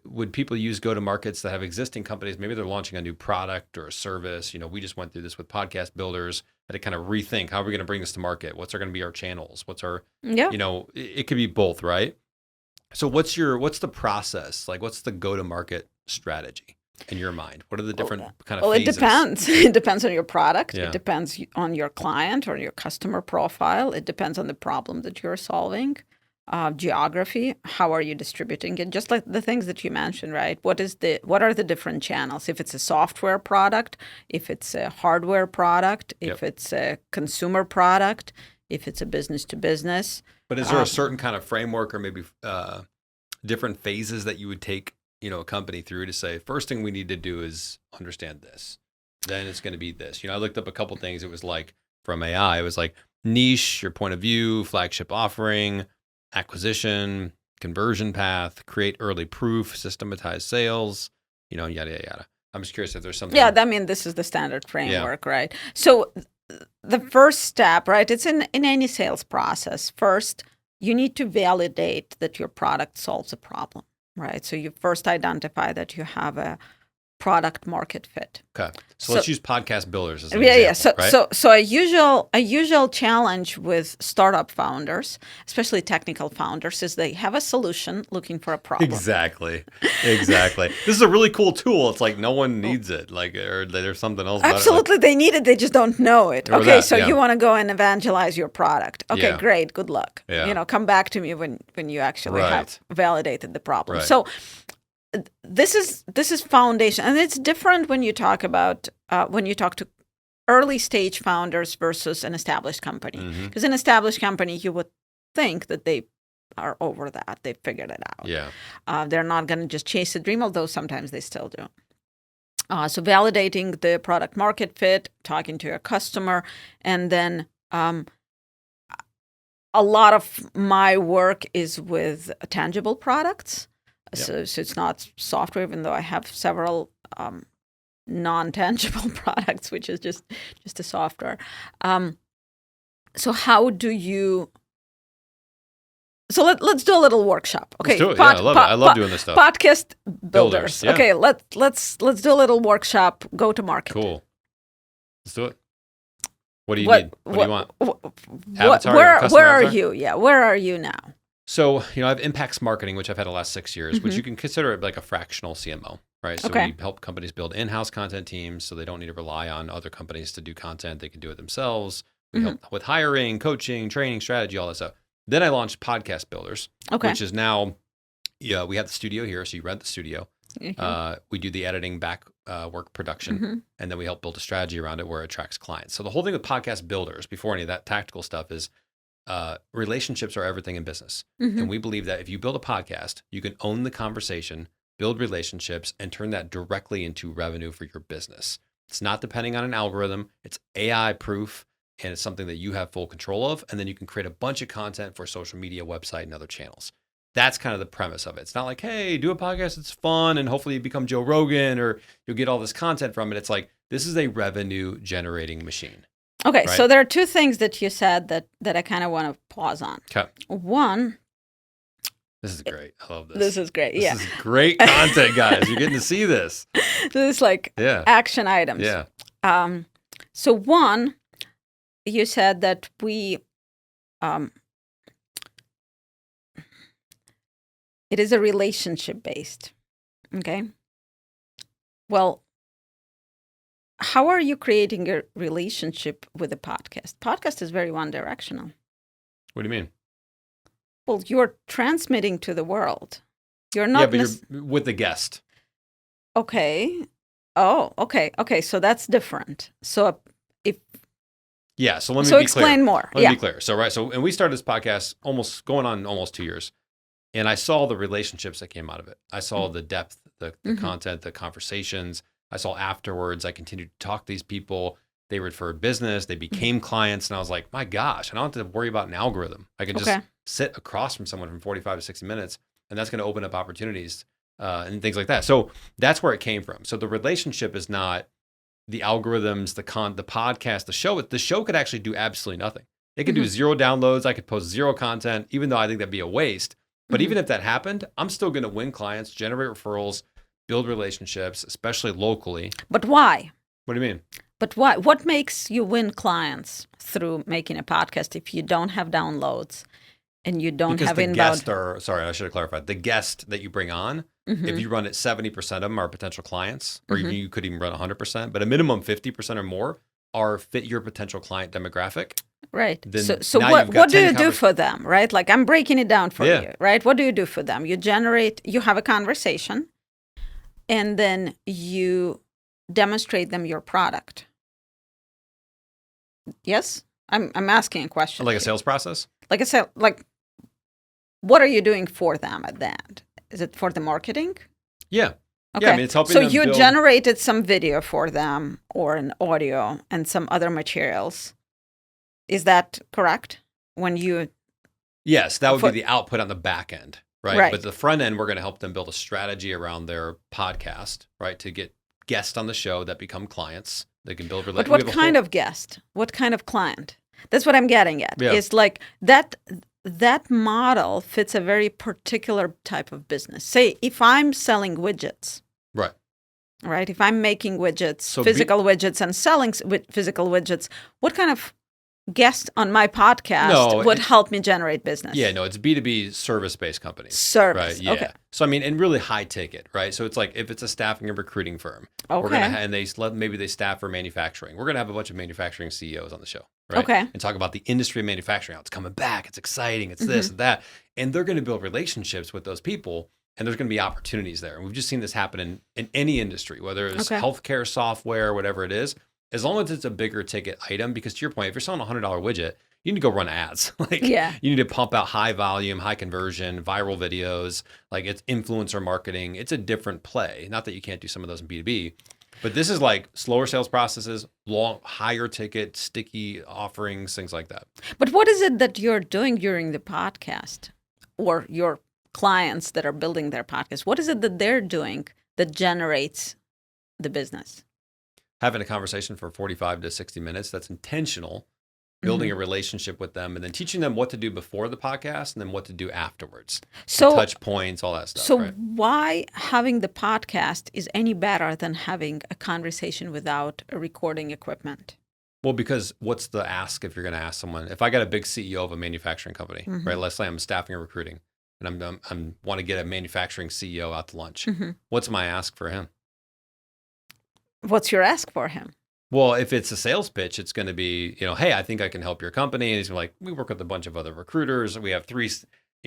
would people use go-to-markets that have existing companies? Maybe they're launching a new product or a service. We just went through this with podcast builders. Had to kind of rethink, how are we going to bring this to market? What's going to be our channels? What's our, it could be both, right? So what's the process? Like, what's the go-to-market strategy in your mind? What are the different kind of phases? It depends. It depends on your product. Yeah. It depends on your client or your customer profile. It depends on the problem that you're solving. geography. How are you distributing it? Just like the things that you mentioned, right? What are the different channels? If it's a software product, if it's a hardware product, if it's a consumer product, if it's a business to business. But is there a certain kind of framework or maybe different phases that you would take, a company through to say, first thing we need to do is understand this. Then it's going to be this. I looked up a couple things. It was like from AI, it was like niche, your point of view, flagship offering, acquisition, conversion path, create early proof, systematize sales, yada, yada, yada. I'm just curious if there's something. Yeah, this is the standard framework, right? So the first step, right, it's in any sales process. First, you need to validate that your product solves a problem, right? So you first identify that you have a product market fit. Okay. So let's use podcast builders as an example, right? So a usual challenge with startup founders, especially technical founders, is they have a solution looking for a problem. Exactly. This is a really cool tool. It's like no one needs it, or there's something else about Absolutely, it. They need it. They just don't know it. Okay, you want to go and evangelize your product. Okay, great. Good luck. Yeah. Come back to me when you actually have validated the problem. Right. So this is foundation, and it's different when you talk about when you talk to early stage founders versus an established company. Because an established company, you would think that they are over that, they figured it out. Yeah, they're not going to just chase a dream, although sometimes they still do. So validating the product market fit, talking to your customer, and then a lot of my work is with tangible products. So it's not software, even though I have several non-tangible products, which is just a software. So how do you? So let's do a little workshop. Okay, let's do it. I love it. I love doing this stuff. Podcast builders. Yeah. Okay, let's do a little workshop. Go to market. Cool. Let's do it. What do you need? What do you want? Where are you? Yeah, where are you now? So, I have Impacts Marketing, which I've had the last 6 years, which you can consider it like a fractional CMO, right? So we help companies build in-house content teams so they don't need to rely on other companies to do content. They can do it themselves. We help with hiring, coaching, training, strategy, all that stuff. Then I launched Podcast Builders, which is now, we have the studio here. So you rent the studio. We do the editing, back work production, and then we help build a strategy around it where it attracts clients. So the whole thing with Podcast Builders, before any of that tactical stuff, is relationships are everything in business. And we believe that if you build a podcast, you can own the conversation, build relationships, and turn that directly into revenue for your business. It's not depending on an algorithm. It's AI proof, and it's something that you have full control of. And then you can create a bunch of content for social media, website, and other channels. That's kind of the premise of it. It's not like, hey, do a podcast, it's fun, and hopefully you become Joe Rogan or you'll get all this content from it. It's like, this is a revenue generating machine. Okay, right? So there are two things that you said that I kind of want to pause on. Okay. One. This is great. I love this. This is great. This is great content, guys. You're getting to see this. This is like action items. Yeah. So one, you said that we, it is a relationship based. Okay. Well, how are you creating a relationship with a podcast? Podcast is very one directional. What do you mean? Well, you're transmitting to the world. You're not. Yeah, but you're with the guest. Okay. Oh, okay. Okay. So that's different. So if. Yeah. So let me so be explain clear. more. Let me be clear. So, and we started this podcast going on almost 2 years. And I saw the relationships that came out of it. I saw the depth, the content, the conversations. I saw afterwards, I continued to talk to these people. They referred business. They became clients. And I was like, my gosh, I don't have to worry about an algorithm. I can just sit across from someone from 45 to 60 minutes, and that's going to open up opportunities and things like that. So that's where it came from. So the relationship is not the algorithms, the podcast, the show. The show could actually do absolutely nothing. It could do 0 downloads. I could post 0 content, even though I think that'd be a waste. But even if that happened, I'm still going to win clients, generate referrals, build relationships, especially locally. But why? What do you mean? But why? What makes you win clients through making a podcast if you don't have downloads and you don't have inbound? Sorry, I should have clarified. The guest that you bring on, if you run it, 70% of them are potential clients, or you could even run 100%, but a minimum 50% or more are fit your potential client demographic. Right. then So now what you've got do 10 you do for them, right? Like I'm breaking it down for Yeah. you, right? What do you do for them? You have a conversation and then you demonstrate them your product. Yes? I'm asking a question. like a here. sales process. Like I said, like what are you doing for them at the end? Is it for the marketing? Yeah. Okay. Yeah, I mean, it's helping so them you build. generated some video for them or an audio and some other materials. Is that correct? When you Yes, that would for- be the output on the back end, right? Right. But the front end, we're going to help them build a strategy around their podcast, right? To get guests on the show that become clients. They can build But relationships. what kind of guest? What kind of client? That's what I'm getting at. Yeah. Is like that model fits a very particular type of business. Say if I'm selling widgets, Right. right? If I'm making widgets, So physical widgets and selling physical widgets, what kind of guest on my podcast would help me generate business? Yeah, no, it's B2B service-based companies. Service. Right, yeah. Okay. So, I mean, and really high ticket, right? So it's like if it's a staffing and recruiting firm, we're Okay. gonna and maybe they staff for manufacturing. We're gonna have a bunch of manufacturing CEOs on the show, right? Okay. And talk about the industry of manufacturing, how it's coming back, it's exciting, it's this and that. And they're gonna build relationships with those people, and there's gonna be opportunities there. And we've just seen this happen in any industry, whether it's healthcare software, whatever it is, as long as it's a bigger ticket item, because to your point, if you're selling a $100 widget, you need to go run ads. You need to pump out high volume, high conversion, viral videos. Like it's influencer marketing. It's a different play. Not that you can't do some of those in B2B, but this is like slower sales processes, higher ticket, sticky offerings, things like that. But what is it that you're doing during the podcast or your clients that are building their podcast? What is it that they're doing that generates the business? Having a conversation for 45 to 60 minutes, that's intentional. Building a relationship with them and then teaching them what to do before the podcast and then what to do afterwards. So touch points, all that stuff. So right? Why having the podcast is any better than having a conversation without a recording equipment? Well, because what's the ask if you're going to ask someone? If I got a big CEO of a manufacturing company, right? Let's say I'm staffing and recruiting and I'm want to get a manufacturing CEO out to lunch. What's my ask for him? What's your ask for him? Well, if it's a sales pitch, it's going to be, hey, I think I can help your company. And he's like, we work with a bunch of other recruiters. We have 3,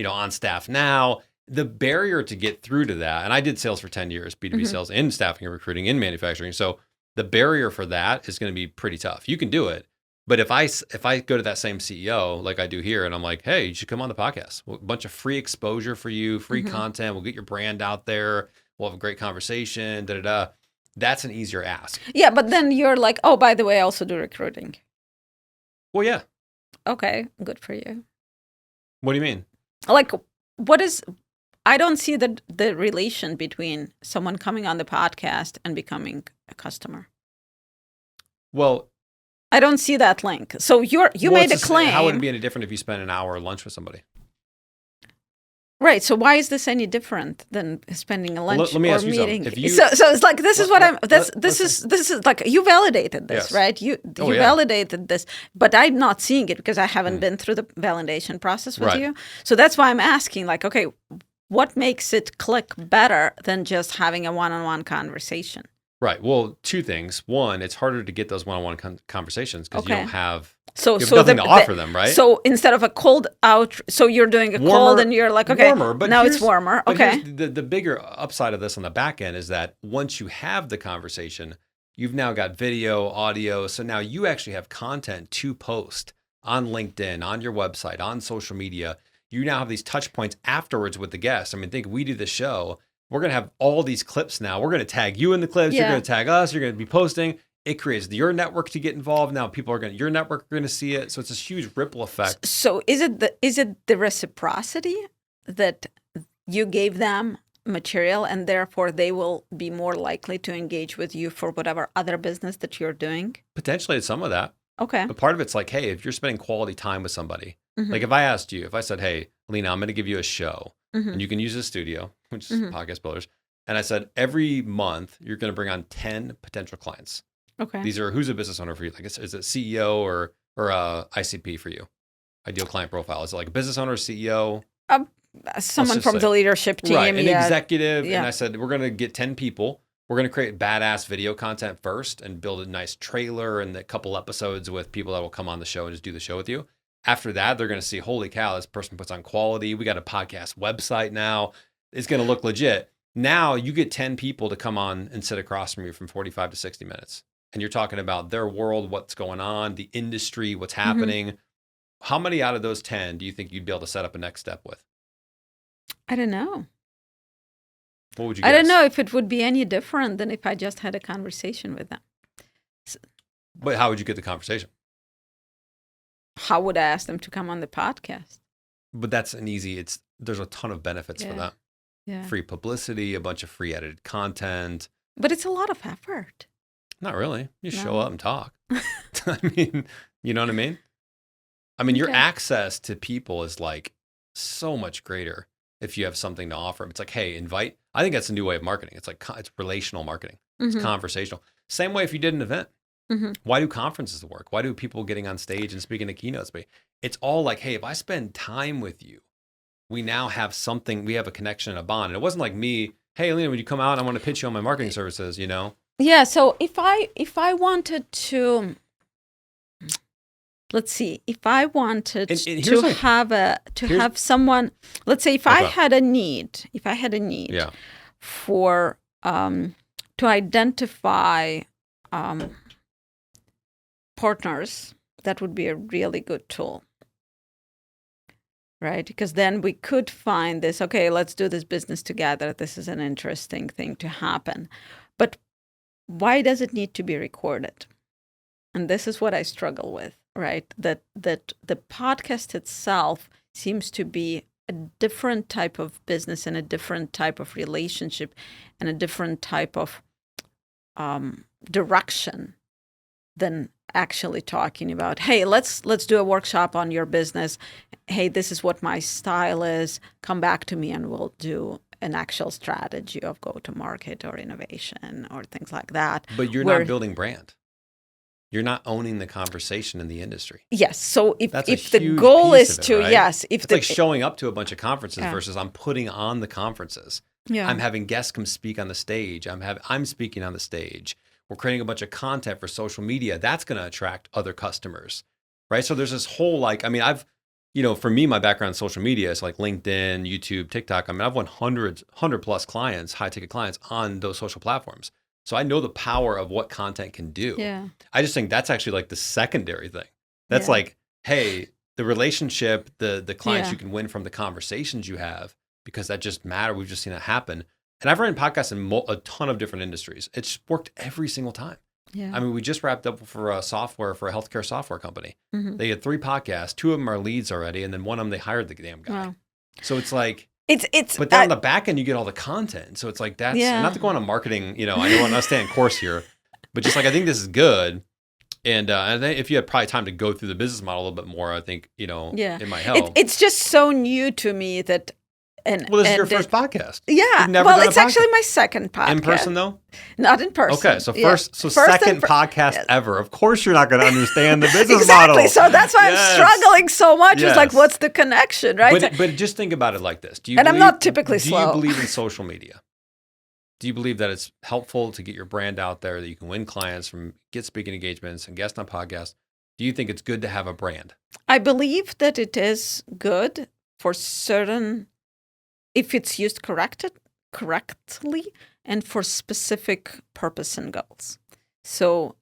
on staff now. The barrier to get through to that, and I did sales for 10 years, B2B sales in staffing and recruiting in manufacturing. So the barrier for that is going to be pretty tough. You can do it. But if I go to that same CEO like I do here and I'm like, hey, you should come on the podcast. A bunch of free exposure for you, free content. We'll get your brand out there. We'll have a great conversation, da-da-da. That's an easier ask. Yeah, but then you're like, oh, by the way, I also do recruiting. Well, yeah. Okay, good for you. What do you mean? Like, I don't see the relation between someone coming on the podcast and becoming a customer. Well, I don't see that link. So you made a claim. How would it be any different if you spent an hour at lunch with somebody? Right. So why is this any different than spending a lunch let me or ask you meeting? something. So it's like this is like you validated this, Yes. right? You validated this, but I'm not seeing it because I haven't been through the validation process with you. So that's why I'm asking, like, okay, what makes it click better than just having a one-on-one conversation? Right. Well, 2 things. One, it's harder to get those one-on-one conversations because you don't have. So you have nothing to offer them, right? So instead of a cold out, so you're doing a cold and you're like, okay, warmer, but now it's warmer. Okay. The bigger upside of this on the back end is that once you have the conversation, you've now got video, audio. So now you actually have content to post on LinkedIn, on your website, on social media. You now have these touch points afterwards with the guests. I mean, think we do the show. We're going to have all these clips now. We're going to tag you in the clips. Yeah. You're going to tag us. You're going to be posting. It creates your network to get involved. Now your network are going to see it. So it's this huge ripple effect. So is it the reciprocity that you gave them material and therefore they will be more likely to engage with you for whatever other business that you're doing? Potentially it's some of that. Okay. But part of it's like, hey, if you're spending quality time with somebody, like if I said, hey, Elina, I'm going to give you a show and you can use a studio, which is Podcast Builders. And I said, every month you're going to bring on 10 potential clients. Okay. These are, who's a business owner for you? Like, is it CEO or ICP for you? Ideal client profile. Is it like a business owner, CEO? Someone from the leadership team. Right, an yeah. executive. Yeah. And I said, we're going to get 10 people we're going to create badass video content first and build a nice trailer and a couple episodes with people that will come on the show and just do the show with you. After that, they're going to see, holy cow, this person puts on quality. We got a podcast website now. It's going to look legit. Now you get 10 people to come on and sit across from you from 45 to 60 minutes. And you're talking about their world, what's going on, the industry, what's happening. How many out of those 10 do you think you'd be able to set up a next step with? I don't know. What would you guess? I don't know if it would be any different than if I just had a conversation with them. But how would you get the conversation? How would I ask them to come on the podcast? But that's an easy, there's a ton of benefits for that. Yeah. Free publicity, a bunch of free edited content. But it's a lot of effort. Not really. You No. show up and talk. I mean, you know what I mean? I mean, your Okay. access to people is like so much greater if you have something to offer. It's like, hey, invite. I think that's a new way of marketing. It's like, it's relational marketing. It's conversational. Same way if you did an event. Why do conferences work? Why do people getting on stage and speaking to keynotes? It's all like, hey, if I spend time with you, we now have something, we have a connection and a bond. And it wasn't like me, hey, Elina, would you come out? I want to pitch you on my marketing services, you know? Yeah. So if I wanted to, let's see, if I wanted And here's to like- have someone, let's say if I had a need, Yeah. for to identify partners, that would be a really good tool. Right? Because then we could find this, okay, let's do this business together. This is an interesting thing to happen. But why does it need to be recorded? And this is what I struggle with, right? That the podcast itself seems to be a different type of business and a different type of relationship and a different type of direction than actually talking about, hey, let's do a workshop on your business. Hey, this is what my style is. Come back to me and we'll do an actual strategy of go-to-market or innovation or things like that. But you're not building brand. You're not owning the conversation in the industry. Yes. So if That's a the huge goal piece is of it, to, right? yes. If It's like showing up to a bunch of conferences Yeah. versus I'm putting on the conferences. yeah. I'm having guests come speak on the stage. I'm speaking on the stage. We're creating a bunch of content for social media. That's going to attract other customers, right? So there's this whole for me, my background in social media is like LinkedIn, YouTube, TikTok. I mean, I've won 100 plus clients, high ticket clients on those social platforms. So I know the power of what content can do. Yeah. I just think that's actually like the secondary thing. That's Yeah. like, hey, the relationship, the clients Yeah. you can win from the conversations you have, because that just matter. We've just seen it happen. And I've run podcasts in a ton of different industries. It's worked every single time. Yeah. I mean, we just wrapped up for a healthcare software company. Mhm. They had 3 podcasts. 2 of them are leads already. And then one of them, they hired the damn guy. Wow. So it's like, It's but then on the back end, you get all the content. So it's like, that's Yeah. not to go on a marketing, I don't want to stay on course here, but just like, I think this is good. And I think if you had probably time to go through the business model a little bit more, I think, Yeah. it might help. It's just so new to me that Well, this is your first podcast. Yeah. You've never Well, done a it's actually podcast? my second podcast. In person though? Not in person. Okay, so Yeah. second and podcast yes. ever. Of course, you're not going to understand the business Exactly. model. So that's why Yes. I'm struggling so much. It's like, Yes. what's the connection, right? But just think about it like this. And I'm not typically do slow. you believe in social media? Do you believe that it's helpful to get your brand out there, that you can win clients get speaking engagements and guests on podcasts? Do you think it's good to have a brand? I believe that it is good for certain, if it's used correctly and for specific purpose and goals. So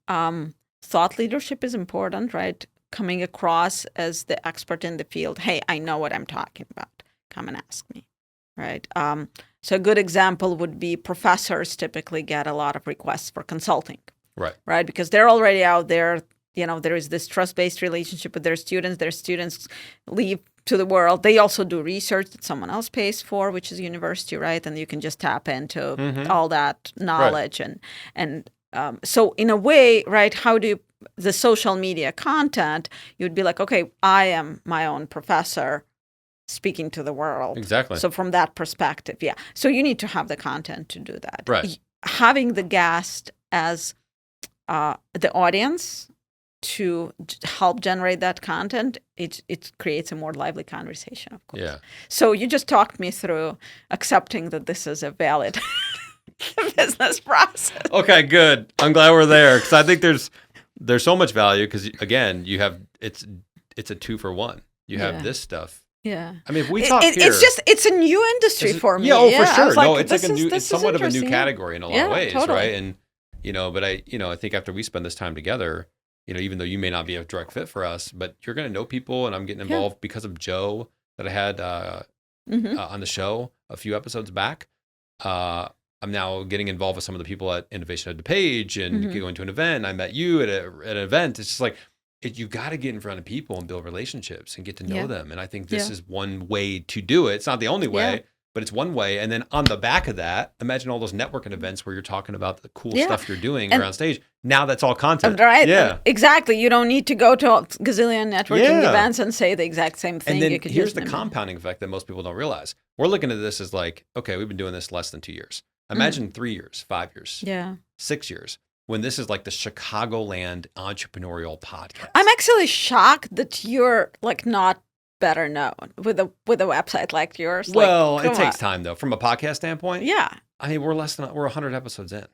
thought leadership is important, right? Coming across as the expert in the field. Hey, I know what I'm talking about. Come and ask me, right? So a good example would be professors typically get a lot of requests for consulting, right? Because they're already out there. There is this trust-based relationship with their students. Their students leave to the world. They also do research that someone else pays for, which is university, right? And you can just tap into all that knowledge. And so in a way, right, how do the social media content, you'd be like, okay, I am my own professor speaking to the world. Exactly. So from that perspective, yeah. So you need to have the content to do that. Right. Having the guest as the audience to help generate that content, it creates a more lively conversation, of course. Yeah. So you just talked me through accepting that this is a valid the business process. Okay, good. I'm glad we're there because I think there's so much value because again, you have it's a 2-for-1. You have this stuff. Yeah. I mean, if we talk here, it's a new industry for me. Yeah, oh, for I sure. was No, like, it's like this is it's somewhat of a new interesting. category in a lot of ways, totally. right? And but I think after we spend this time together, even though you may not be a direct fit for us, but you're going to know people, and I'm getting involved because of Joe that I had on the show a few episodes back. I'm now getting involved with some of the people at Innovation at the Page and going to an event. I met you at an event. It's just like, you got to get in front of people and build relationships and get to know them. And I think this is one way to do it. It's not the only way, but it's one way. And then on the back of that, imagine all those networking events where you're talking about the cool stuff you're doing around stage. Now that's all content. Right. Yeah. Exactly. You don't need to go to a gazillion networking events and say the exact same thing. And then here's the compounding effect that most people don't realize. We're looking at this as like, okay, we've been doing this less than 2 years. Imagine 3 years, 5 years, 6 years, when this is like the Chicagoland entrepreneurial podcast. I'm actually shocked that you're like not better known with a website like yours. Well, it takes time though, from a podcast standpoint. Yeah. I mean, we're 100 episodes in.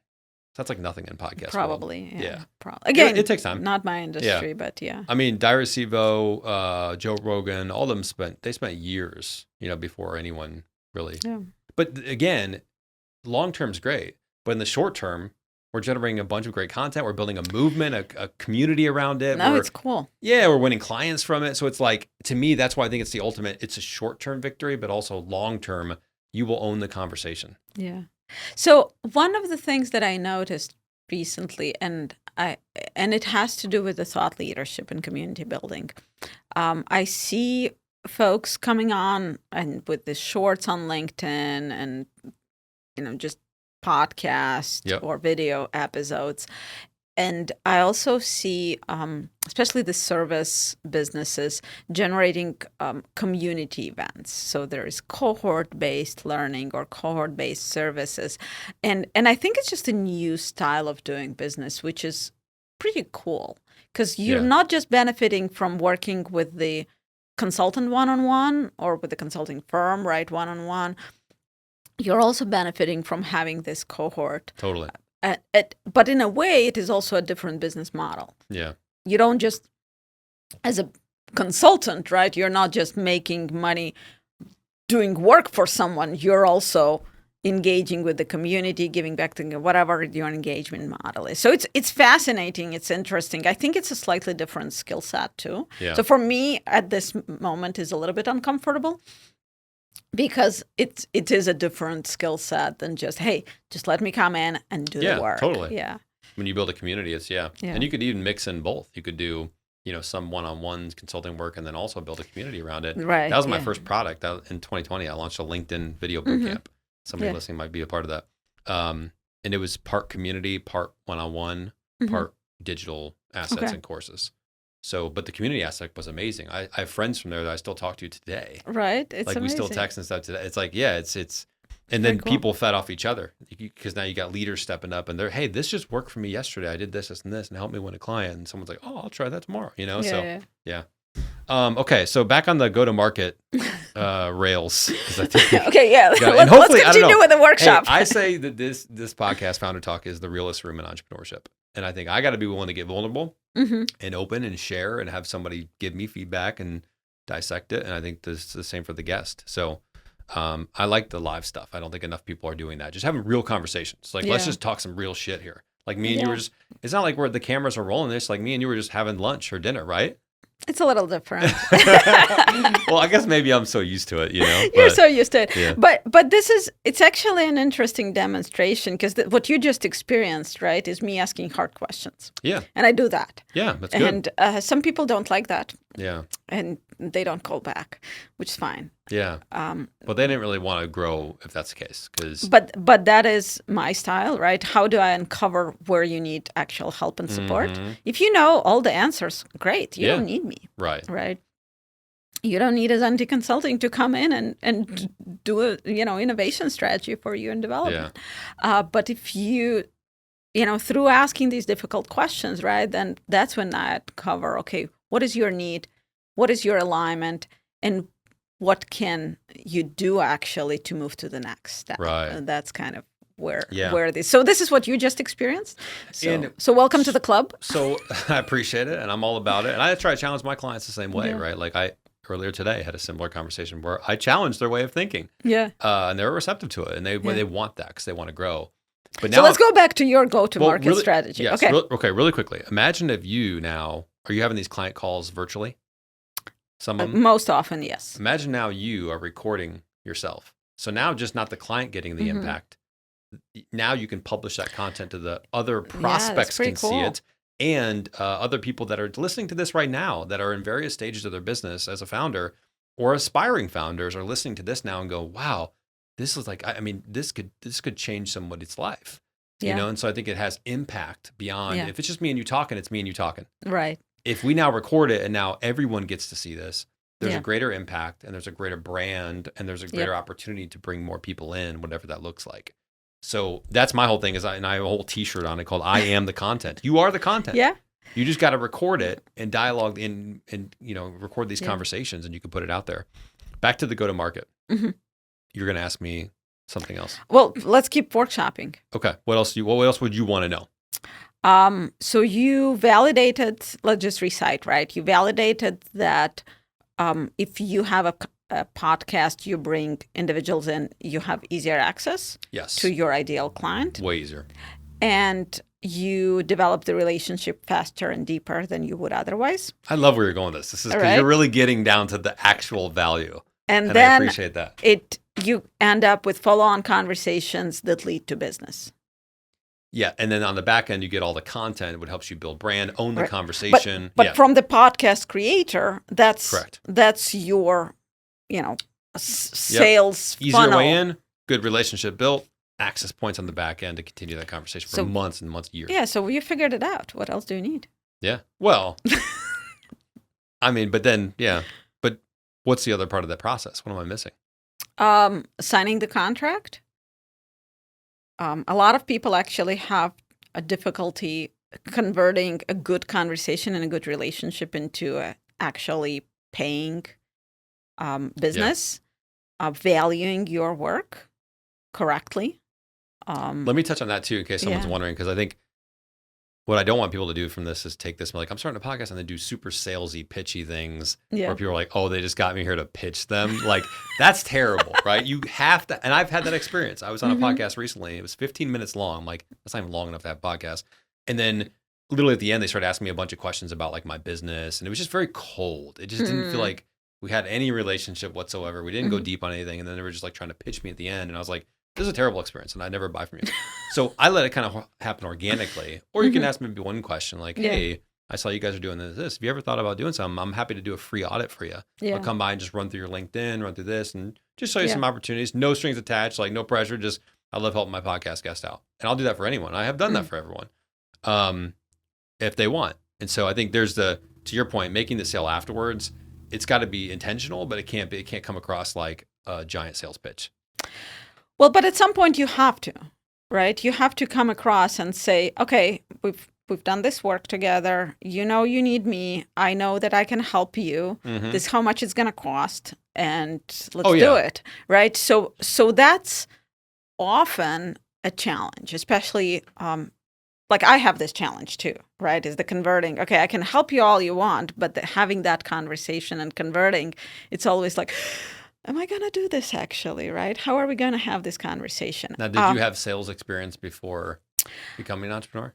That's like nothing in podcast. Probably. World. Yeah. Again, it takes time. Not my industry, but yeah. I mean, Direcivo, Joe Rogan, all of them spent years, before anyone really. Yeah. But again, long term is great, but in the short term, we're generating a bunch of great content. We're building a movement, a community around it. No, it's cool. Yeah, we're winning clients from it. So it's like, to me, that's why I think it's the ultimate. It's a short-term victory, but also long-term, you will own the conversation. Yeah. So one of the things that I noticed recently, and it has to do with the thought leadership and community building. I see folks coming on and with the shorts on LinkedIn and just podcast or video episodes. And I also see, especially the service businesses, generating community events. So there is cohort-based learning or cohort-based services. And I think it's just a new style of doing business, which is pretty cool. Because you're not just benefiting from working with the consultant one-on-one or with the consulting firm, right, one-on-one. You're also benefiting from having this cohort. Totally. But in a way, it is also a different business model. Yeah. You don't just, as a consultant, right, you're not just making money doing work for someone. You're also engaging with the community, giving back to whatever your engagement model is. So it's fascinating. It's interesting. I think it's a slightly different skill set too. Yeah. So for me, at this moment, is a little bit uncomfortable. Because it is a different skill set than just let me come in and do the work. Totally. Yeah. When you build a community, it's and you could even mix in both. You could do some one-on-one consulting work and then also build a community around it. Right. That was my first product. In 2020, I launched a LinkedIn video bootcamp. Somebody listening might be a part of that. And it was part community, part one-on-one, part digital assets and courses. So, but the community aspect was amazing. I have friends from there that I still talk to today. Right. It's like amazing. We still text and stuff today. It's like, it's and then people fed off each other because now you got leaders stepping up and they're, hey, this just worked for me yesterday. I did this, and this, and helped me win a client. And someone's like, oh, I'll try that tomorrow. Okay. So back on the go-to-market rails. I think Let's continue with the workshop. Hey, I say that this podcast, Founder Talk, is the realest room in entrepreneurship. And I think I got to be willing to get vulnerable and open and share and have somebody give me feedback and dissect it. And I think this is the same for the guest. So I like the live stuff. I don't think enough people are doing that. Just having real conversations. Like, let's just talk some real shit here. Like me and you were just, it's not like the cameras are rolling this. Like me and you were just having lunch or dinner, right? It's a little different. Well, I guess maybe I'm so used to it, You're so used to it. Yeah. But it's actually an interesting demonstration because what you just experienced, right, is me asking hard questions. Yeah. And I do that. Yeah, that's good. And some people don't like that. Yeah. And they don't call back, which is fine. Yeah. But they didn't really want to grow if that's the case. But that is my style, right? How do I uncover where you need actual help and support? If you know all the answers, great. You don't need me. Right. Right. You don't need Azenity Consulting to come in and do a innovation strategy for you in development. Yeah. But if you through asking these difficult questions, right, then that's when I cover, okay, what is your need? What is your alignment? And what can you do actually to move to the next step? Right. And that's kind of where it is. So this is what you just experienced. So welcome to the club. So I appreciate it, and I'm all about it. And I try to challenge my clients the same way, right? Like earlier today had a similar conversation where I challenged their way of thinking. Yeah. And they were receptive to it, and they want that because they want to grow. But now, so let's go back to your go-to-market strategy. Yes, okay. Really quickly. Imagine if you now are you having these client calls virtually? Some of them? Most often, yes. Imagine now you are recording yourself. So now just not the client getting the impact. Now you can publish that content to the other prospects can see it. And other people that are listening to this right now that are in various stages of their business as a founder or aspiring founders are listening to this now and go, wow, this is like, I mean, this could change somebody's life, you know? And so I think it has impact beyond, if it's just me and you talking, it's me and you talking. Right. If we now record it and now everyone gets to see this, there's a greater impact and there's a greater brand and there's a greater opportunity to bring more people in, whatever that looks like. So that's my whole thing and I have a whole t-shirt on it called I am the content. You are the content. Yeah. You just got to record it and dialogue and record these conversations and you can put it out there. Back to the go-to-market. Mm-hmm. You're going to ask me something else. Well, let's keep workshopping. Okay. What else would you want to know? So you validated, let's just recite, right? You validated that if you have a podcast, you bring individuals in, you have easier access to your ideal client. Way easier. And you develop the relationship faster and deeper than you would otherwise. I love where you're going with this. This is because you're really getting down to the actual value. And then I appreciate that. You end up with follow-on conversations that lead to business. Yeah, and then on the back end, you get all the content, which helps you build brand, own the conversation. But from the podcast creator, that's correct. That's your, sales easier funnel. way in, good relationship built, access points on the back end to continue that conversation for months and months, years. Yeah, so you figured it out. What else do you need? Yeah, well, I mean, but then, but what's the other part of that process? What am I missing? Signing the contract. A lot of people actually have a difficulty converting a good conversation and a good relationship into actually paying business, valuing your work correctly. Let me touch on that too, in case someone's wondering, because I think what I don't want people to do from this is take this and be like, I'm starting a podcast and then do super salesy, pitchy things where people are like, oh, they just got me here to pitch them. Like, that's terrible, right? You have to, and I've had that experience. I was on a podcast recently. It was 15 minutes long. I'm like, that's not even long enough to have a podcast. And then literally at the end, they started asking me a bunch of questions about like my business. And it was just very cold. It just didn't feel like we had any relationship whatsoever. We didn't go deep on anything. And then they were just like trying to pitch me at the end. And I was like, this is a terrible experience and I never buy from you. So I let it kind of happen organically. Or you can ask maybe one question like, hey, I saw you guys are doing this. Have you ever thought about doing something? I'm happy to do a free audit for you. I'll come by and just run through your LinkedIn, run through this and just show you some opportunities. No strings attached, like no pressure. Just I love helping my podcast guest out. And I'll do that for anyone. I have done that for everyone if they want. And so I think there's to your point, making the sale afterwards, it's got to be intentional, but it can't come across like a giant sales pitch. Well, but at some point you have to, right? You have to come across and say, okay, we've done this work together. You know you need me. I know that I can help you. This is how much it's going to cost, and let's do it, right? So that's often a challenge, especially like I have this challenge too, right? Is the converting. Okay, I can help you all you want, but having that conversation and converting, it's always like, am I going to do this actually, right? How are we going to have this conversation? Now, did you have sales experience before becoming an entrepreneur?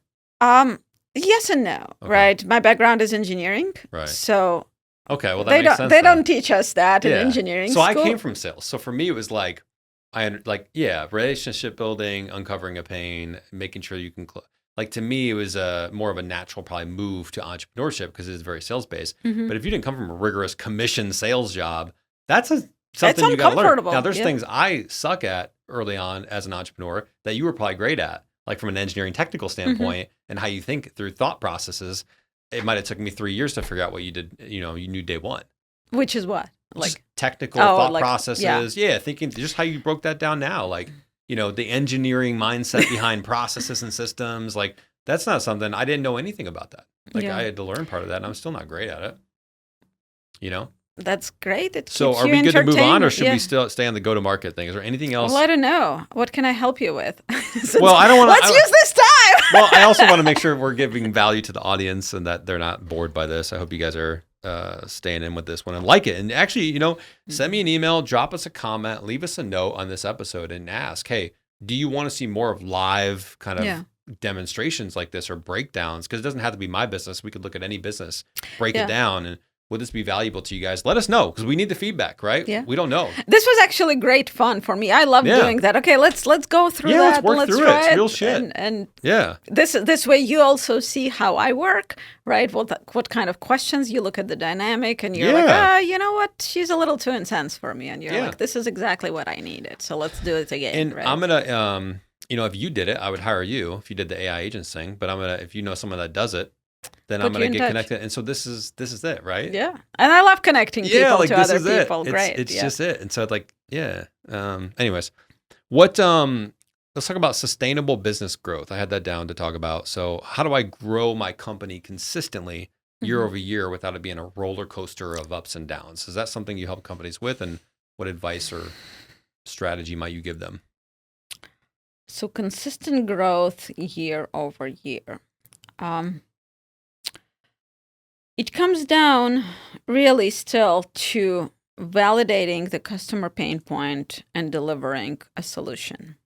Yes and no, right? My background is engineering. Right. So okay, well, that makes sense. They don't teach us that in engineering school. So I came from sales. So for me, it was like, relationship building, uncovering a pain, making sure you can like to me, it was more of a natural probably move to entrepreneurship because it is very sales-based. But if you didn't come from a rigorous commission sales job, that's something you got to learn. Now, there's things I suck at early on as an entrepreneur that you were probably great at, like from an engineering technical standpoint and how you think through thought processes. It might have took me 3 years to figure out what you did, you knew day one. Which is what? Like just technical thought processes. Yeah, thinking just how you broke that down now. Like, the engineering mindset behind processes and systems. Like, that's not something, I didn't know anything about that. Like, I had to learn part of that, and I'm still not great at it. That's great. It So keeps are you we good to move on, entertained. or should Yeah. we still stay on the go-to-market thing? Is there anything else? Well, I don't know. What can I help you with? Well, I don't wanna- Let's use this time. Well, I also want to make sure we're giving value to the audience and that they're not bored by this. I hope you guys are staying in with this one and like it. And actually, send me an email, drop us a comment, leave us a note on this episode and ask, hey, do you want to see more of live kind of Yeah. demonstrations like this or breakdowns? Because it doesn't have to be my business. We could look at any business, break Yeah. it down, and would this be valuable to you guys? Let us know because we need the feedback, right? Yeah. We don't know. This was actually great fun for me. I love Yeah. doing that. Okay, let's go through Yeah, that. let's work through it. try It's real shit. And Yeah. this way you also see how I work, right? What kind of questions you look at the dynamic and you're Yeah. like, you know what? She's a little too intense for me, and you're Yeah. like, this is exactly what I needed. So let's do it again. And right? I'm gonna, if you did it, I would hire you if you did the AI agents thing. But if you know someone that does it, then I'm Put you gonna in get touch. connected. And so this is it, right? Yeah, and I love connecting people Yeah, like to this other is it. people. Great. It's yeah. just it. And so yeah. Anyways, what let's talk about sustainable business growth. I had that down to talk about. So how do I grow my company consistently year Mhm. over year without it being a roller coaster of ups and downs? Is that something you help companies with, and what advice or strategy might you give them? So consistent growth year over year. It comes down really still to validating the customer pain point and delivering a solution.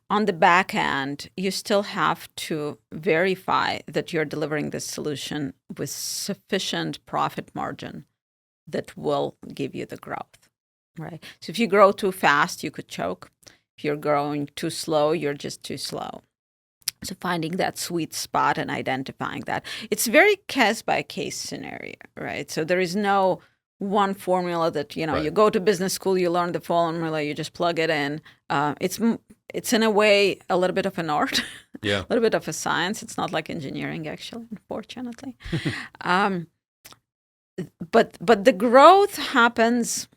On the back end, you still have to verify that you're delivering this solution with sufficient profit margin that will give you the growth, right? So if you grow too fast, you could choke. If you're growing too slow, you're just too slow. So finding that sweet spot and identifying that. It's very case by case scenario, right? So there is no one formula that, Right. you go to business school, you learn the formula, you just plug it in. It's in a way a little bit of an art, Yeah. a little bit of a science. It's not like engineering, actually, unfortunately. But the growth happens.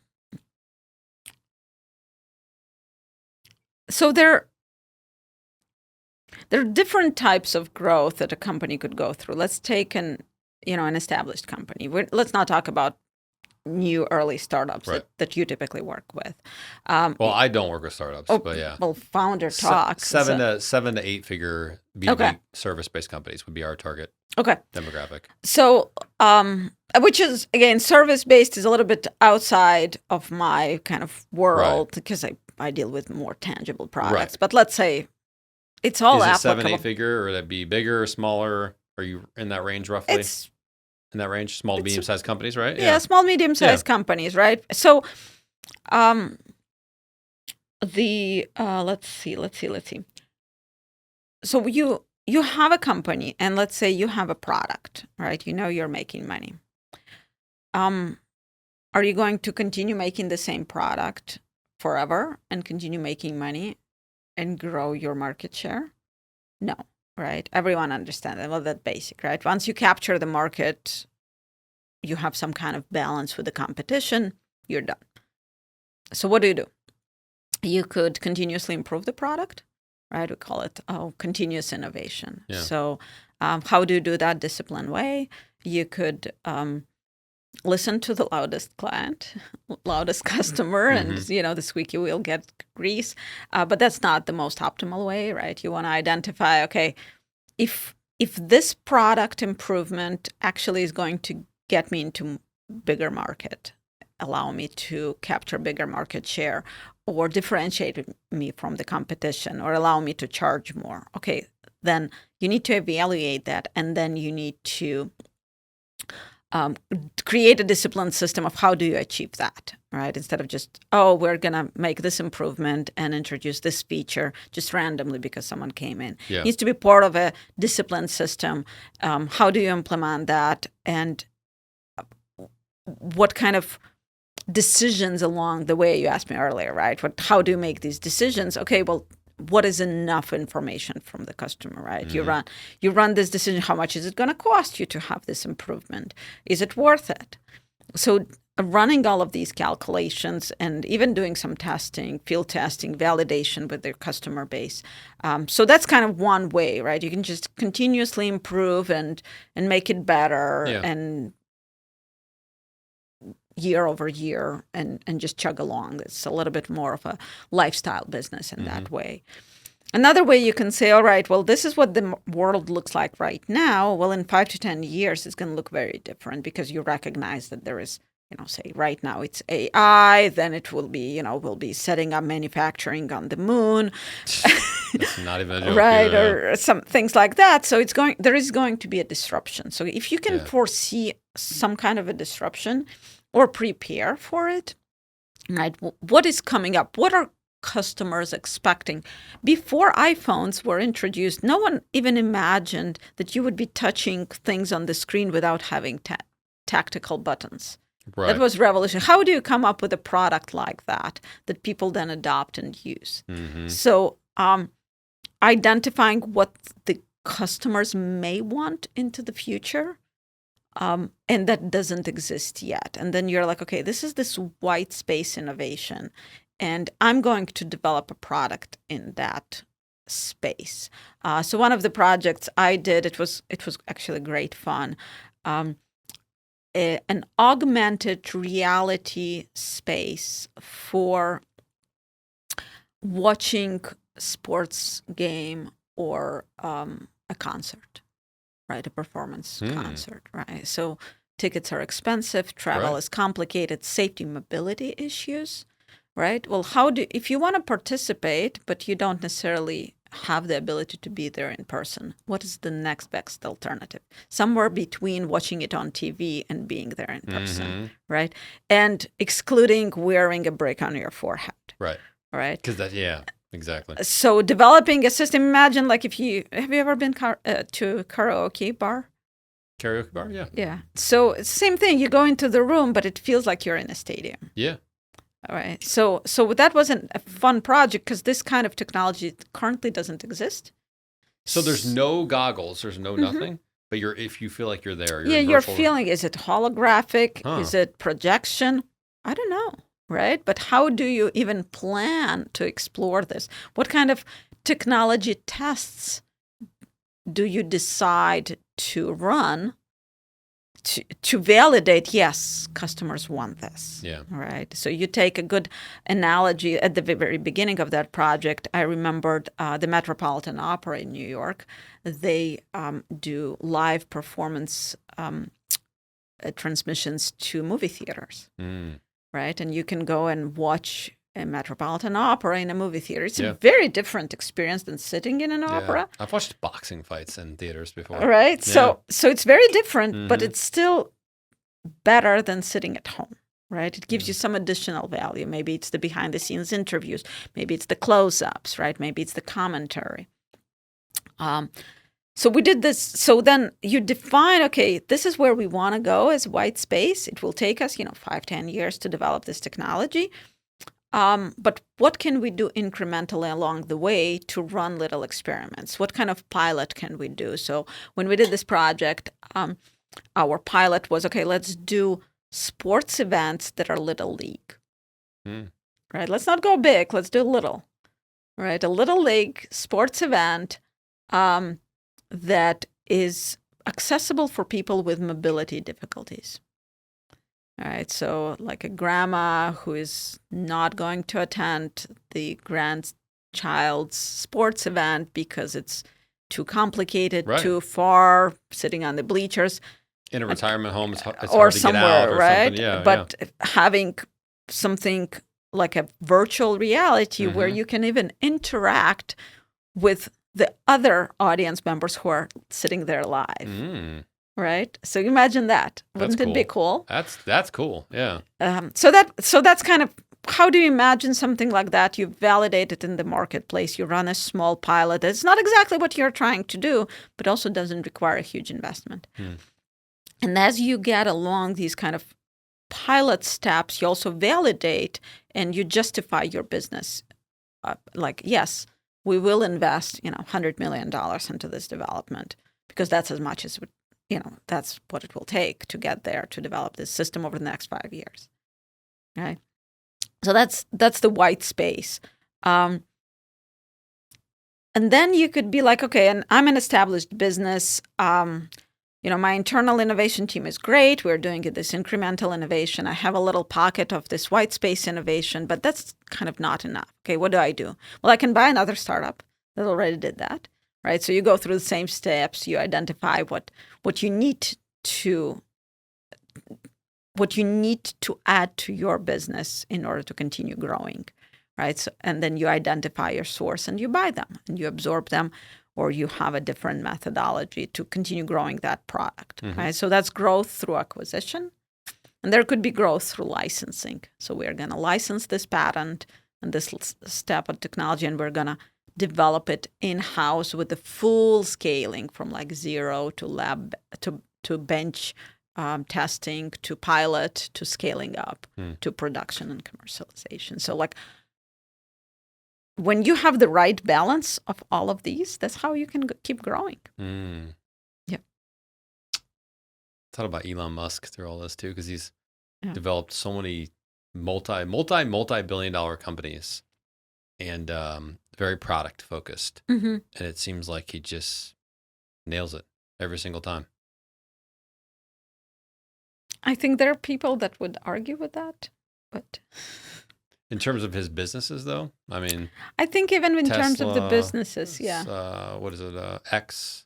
So there are different types of growth that a company could go through. Let's take an established company. Let's not talk about new early startups Right. that you typically work with. Well, I don't work with startups, but yeah. Well, founder talk. Seven to eight figure B2B Okay. service-based companies would be our target Okay. demographic. So, which is, again, service-based is a little bit outside of my kind of world because I deal with more tangible products. Right. But let's say it's all Is it applicable. 7-8 figure, or would that be bigger or smaller? Are you in that range roughly? It's In that range, small to it's- medium-sized companies, right? yeah, small, medium-sized companies, right? So, let's see. So you have a company, and let's say you have a product, right? You're making money. Are you going to continue making the same product forever and continue making money and grow your market share? No, right? Everyone understands that. Well, that's basic, right? Once you capture the market, you have some kind of balance with the competition, you're done. So what do? You could continuously improve the product, right? We call it continuous innovation. Yeah. So how do you do that disciplined way? You could listen to the loudest client, loudest customer, and the squeaky wheel gets grease. But that's not the most optimal way, right? You want to identify, okay, if this product improvement actually is going to get me into bigger market, allow me to capture bigger market share, or differentiate me from the competition, or allow me to charge more. Okay, then you need to evaluate that, and then you need to create a disciplined system of how do you achieve that, right? Instead of just, we're going to make this improvement and introduce this feature just randomly because someone came in. Yeah. It needs to be part of a disciplined system. How do you implement that? And what kind of decisions along the way? You asked me earlier, right? How do you make these decisions? Okay, well, what is enough information from the customer, right? You run this decision. How much is it going to cost you to have this improvement? Is it worth it? So running all of these calculations and even doing some testing, field testing, validation with their customer base. So that's kind of one way, right? You can just continuously improve and make it better. Yeah. And year over year and just chug along. It's a little bit more of a lifestyle business in that way. Another way you can say, all right, well, this is what the world looks like right now. Well, in 5 to 10 years, it's going to look very different because you recognize that there is, say right now it's AI, then it will be, we'll be setting up manufacturing on the moon. That's not even a joke. Right, either, or some things like that. So there is going to be a disruption. So if you can foresee some kind of a disruption or prepare for it, right? What is coming up? What are customers expecting? Before iPhones were introduced, no one even imagined that you would be touching things on the screen without having tactical buttons. Right. That was revolutionary. How do you come up with a product like that people then adopt and use? So identifying what the customers may want into the future, and that doesn't exist yet. And then you're like, okay, this is this white space innovation, and I'm going to develop a product in that space. So one of the projects I did, it was actually great fun. An augmented reality space for watching sports game or a concert, right? A performance concert, right? So tickets are expensive, travel is complicated, safety, mobility issues, right? Well, if you want to participate, but you don't necessarily have the ability to be there in person, what is the next best alternative? Somewhere between watching it on TV and being there in person, right? And excluding wearing a brick on your forehead. Right. Right. Because exactly. So developing a system, imagine like have you ever been to a karaoke bar? Karaoke bar, yeah. Yeah. So it's the same thing. You go into the room, but it feels like you're in a stadium. Yeah. All right. So that wasn't a fun project because this kind of technology currently doesn't exist. So there's no goggles, there's no nothing, but if you feel like you're there, you're feeling, is it holographic? Is it projection? I don't know, right? But how do you even plan to explore this? What kind of technology tests do you decide to run to validate, yes, customers want this. Yeah. Right. So you take a good analogy at the very beginning of that project. I remembered the Metropolitan Opera in New York. They do live performance transmissions to movie theaters. Right. And you can go and watch a Metropolitan Opera in a movie theater. It's a very different experience than sitting in an opera. I've watched boxing fights in theaters before. Right. Yeah. So it's very different, but it's still better than sitting at home. Right. It gives you some additional value. Maybe it's the behind the scenes interviews. Maybe it's the close-ups, right? Maybe it's the commentary. So we did this. So then you define, okay, this is where we want to go as white space. It will take us, 5-10 years to develop this technology. But what can we do incrementally along the way to run little experiments? What kind of pilot can we do? So when we did this project, our pilot was, okay, let's do sports events that are little league. Right? Let's not go big. Let's do little. Right? A little league sports event that is accessible for people with mobility difficulties. All right, so like a grandma who is not going to attend the grandchild's sports event because it's too complicated, too far, sitting on the bleachers. In a retirement home, it's hard or to somewhere, get out or right? something. Yeah, but having something like a virtual reality where you can even interact with the other audience members who are sitting there live. Right, so imagine that. Wouldn't it be cool? That's cool. Yeah. So that's kind of, how do you imagine something like that? You validate it in the marketplace. You run a small pilot. It's not exactly what you're trying to do, but also doesn't require a huge investment. And as you get along these kind of pilot steps, you also validate and you justify your business. Like, yes, we will invest, $100 million into this development because that's as much as that's what it will take to get there, to develop this system over the next 5 years, right? So that's the white space. And then you could be like, okay, and I'm an established business. my internal innovation team is great. We're doing this incremental innovation. I have a little pocket of this white space innovation, but that's kind of not enough. Okay, what do? Well, I can buy another startup that already did that, right? So you go through the same steps. You identify what you need to add to your business in order to continue growing, right? So, and then you identify your source and you buy them and you absorb them, or you have a different methodology to continue growing that product, right? So that's growth through acquisition. And there could be growth through licensing. So we're going to license this patent and this step of technology, and we're going to develop it in-house with the full scaling from like zero to lab to bench testing to pilot to scaling up to production and commercialization. So like when you have the right balance of all of these, that's how you can keep growing. Yeah. Thought about Elon Musk through all this too, because he's developed so many multi-billion-dollar companies, and very product focused. And it seems like he just nails it every single time. I think there are people that would argue with that, but in terms of his businesses, though, I mean, I think even in Tesla, terms of the businesses, what is it? X?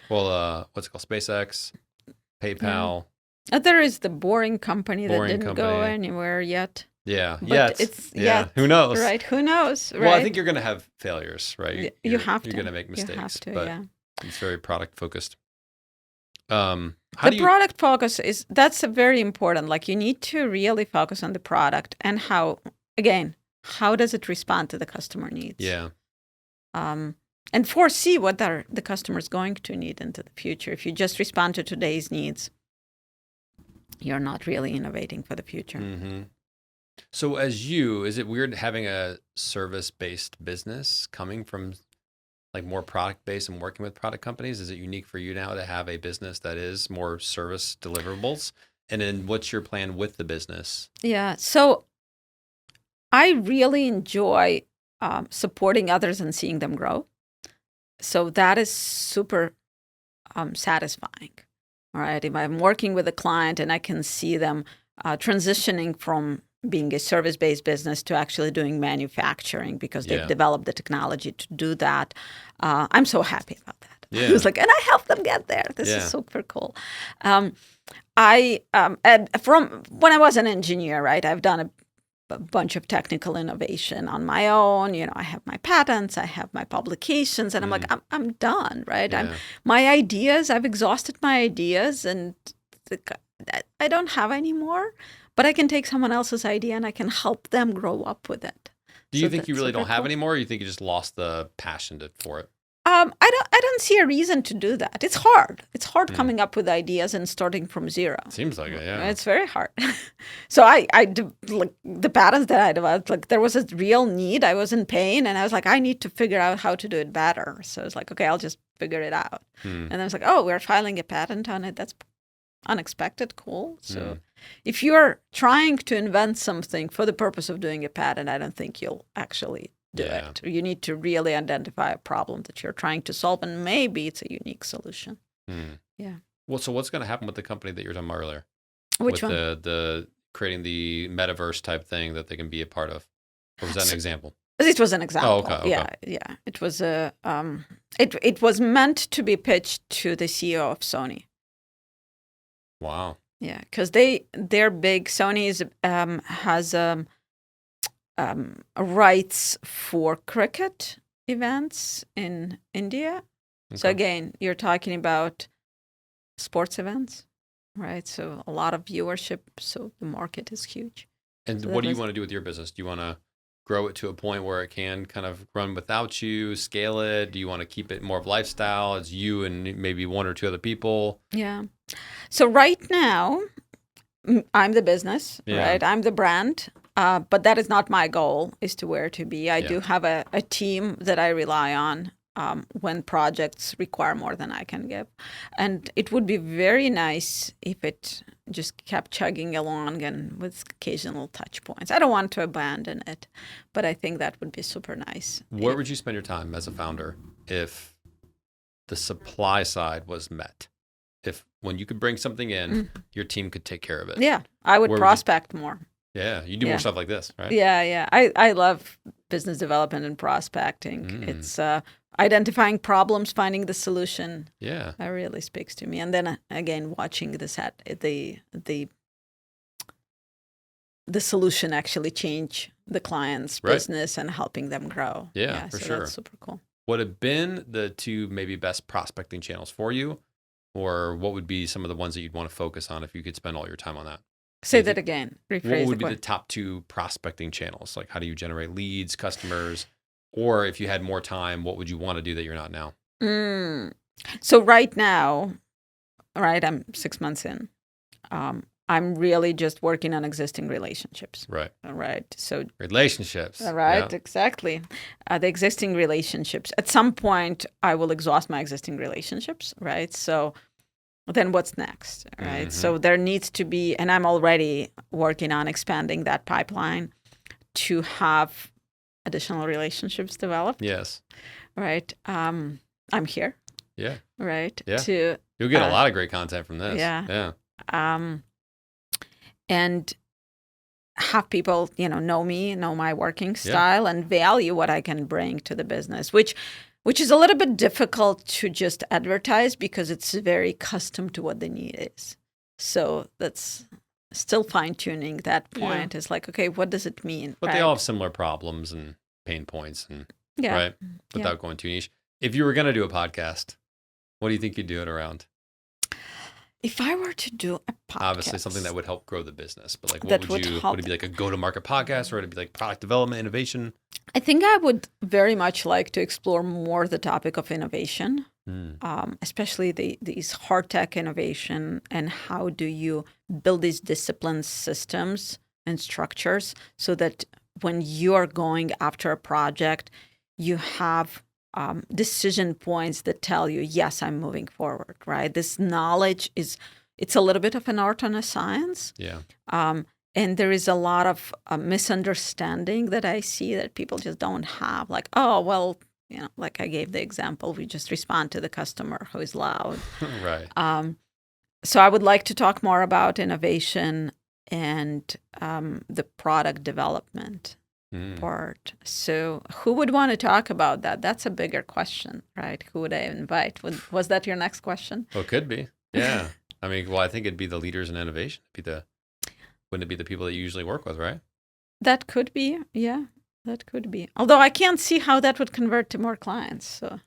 Well, what's it called? SpaceX, PayPal. There is the Boring Company that didn't go anywhere yet. Yeah, but who knows? Right? Who knows? Right? Well, I think you're going to have failures, right? You have to. You're going to make mistakes, you have to, but it's very product focused. Product focus that's a very important. Like you need to really focus on the product and how does it respond to the customer needs? Yeah. And foresee what the customer is going to need into the future. If you just respond to today's needs, you're not really innovating for the future. So is it weird having a service-based business coming from like more product-based and working with product companies? Is it unique for you now to have a business that is more service deliverables? And then what's your plan with the business? Yeah. So I really enjoy supporting others and seeing them grow. So that is super satisfying. All right. If I'm working with a client and I can see them transitioning from being a service-based business to actually doing manufacturing because they've developed the technology to do that, I'm so happy about that. Yeah. It was like, and I helped them get there. This is super cool. From when I was an engineer, right, I've done a bunch of technical innovation on my own. I have my patents, I have my publications, and I'm like, I'm done, right? Yeah. I've exhausted my ideas, and I don't have any more. But I can take someone else's idea and I can help them grow up with it. Do you think you really don't have any more, or you think you just lost the passion for it? I don't see a reason to do that. It's hard. It's hard coming up with ideas and starting from zero. Seems like it, yeah. It's very hard. So like the patterns that I developed, like there was a real need. I was in pain, and I was like, I need to figure out how to do it better. So it's like, okay, I'll just figure it out. And then it's like, oh, we're filing a patent on it. That's unexpected, cool. So if you're trying to invent something for the purpose of doing a patent, I don't think you'll actually do it. You need to really identify a problem that you're trying to solve, and maybe it's a unique solution. Yeah. Well, so what's going to happen with the company that you were talking about earlier? Which one? The creating the metaverse type thing that they can be a part of. Or was that an example? It was an example. Oh, okay. Yeah. It was it was meant to be pitched to the CEO of Sony. Wow. Yeah, because they're big. Sony has rights for cricket events in India. Okay. So again, you're talking about sports events, right? So a lot of viewership. So the market is huge. And what do you want to do with your business? Do you want to grow it to a point where it can kind of run without you, scale it? Do you want to keep it more of lifestyle? It's you and maybe one or two other people? Yeah. So right now, I'm the business, right? I'm the brand, but that is not my goal, is to where to be. I do have a team that I rely on when projects require more than I can give. And it would be very nice if it just kept chugging along and with occasional touch points. I don't want to abandon it, but I think that would be super nice. Where would you spend your time as a founder if the supply side was met? if when you could bring something in, your team could take care of it. Yeah, I would Where would prospect more. Yeah, you do more stuff like this, right? Yeah. I love business development and prospecting. It's identifying problems, finding the solution. Yeah. That really speaks to me. And then again, watching the solution actually change the client's business and helping them grow. Yeah, for sure. That's super cool. What have been the two maybe best prospecting channels for you? Or what would be some of the ones that you'd want to focus on if you could spend all your time on that? Say that again. Rephrase what would be the top two prospecting channels? Like, how do you generate leads, customers? Or if you had more time, what would you want to do that you're not now? So right now, I'm 6 months in. I'm really just working on existing relationships. Right. All right. So relationships. Right. Yeah. Exactly. The existing relationships. At some point, I will exhaust my existing relationships. Right. So then what's next? Right. So there needs to be, and I'm already working on expanding that pipeline to have additional relationships developed. Yes. Right. I'm here. Yeah. Right. Yeah. To You'll get a lot of great content from this. Yeah. Yeah. And have people, know me, know my working style, and value what I can bring to the business, which is a little bit difficult to just advertise because it's very custom to what the need is. So that's still fine-tuning that point. It's like, okay, what does it mean? But they all have similar problems and pain points, and right? Without going too niche. If you were going to do a podcast, what do you think you'd do it around? If I were to do a podcast, obviously something that would help grow the business, but like, what would it be like a go-to-market podcast, or would it be like product development, innovation? I think I would very much like to explore more the topic of innovation, especially these hard tech innovation, and how do you build these discipline systems and structures so that when you are going after a project, you have decision points that tell you, yes, I'm moving forward, right? This knowledge it's a little bit of an art and a science. Yeah. And there is a lot of misunderstanding that I see that people just don't have. Like, oh, well, like I gave the example, we just respond to the customer who is loud. Right. So I would like to talk more about innovation and the product development part. So who would want to talk about that? That's a bigger question, right? Who would I invite? Was that your next question? Well, it could be. Yeah. I mean, I think it'd be the leaders in innovation. Wouldn't it be the people that you usually work with, right? That could be. Yeah, that could be. Although I can't see how that would convert to more clients. So.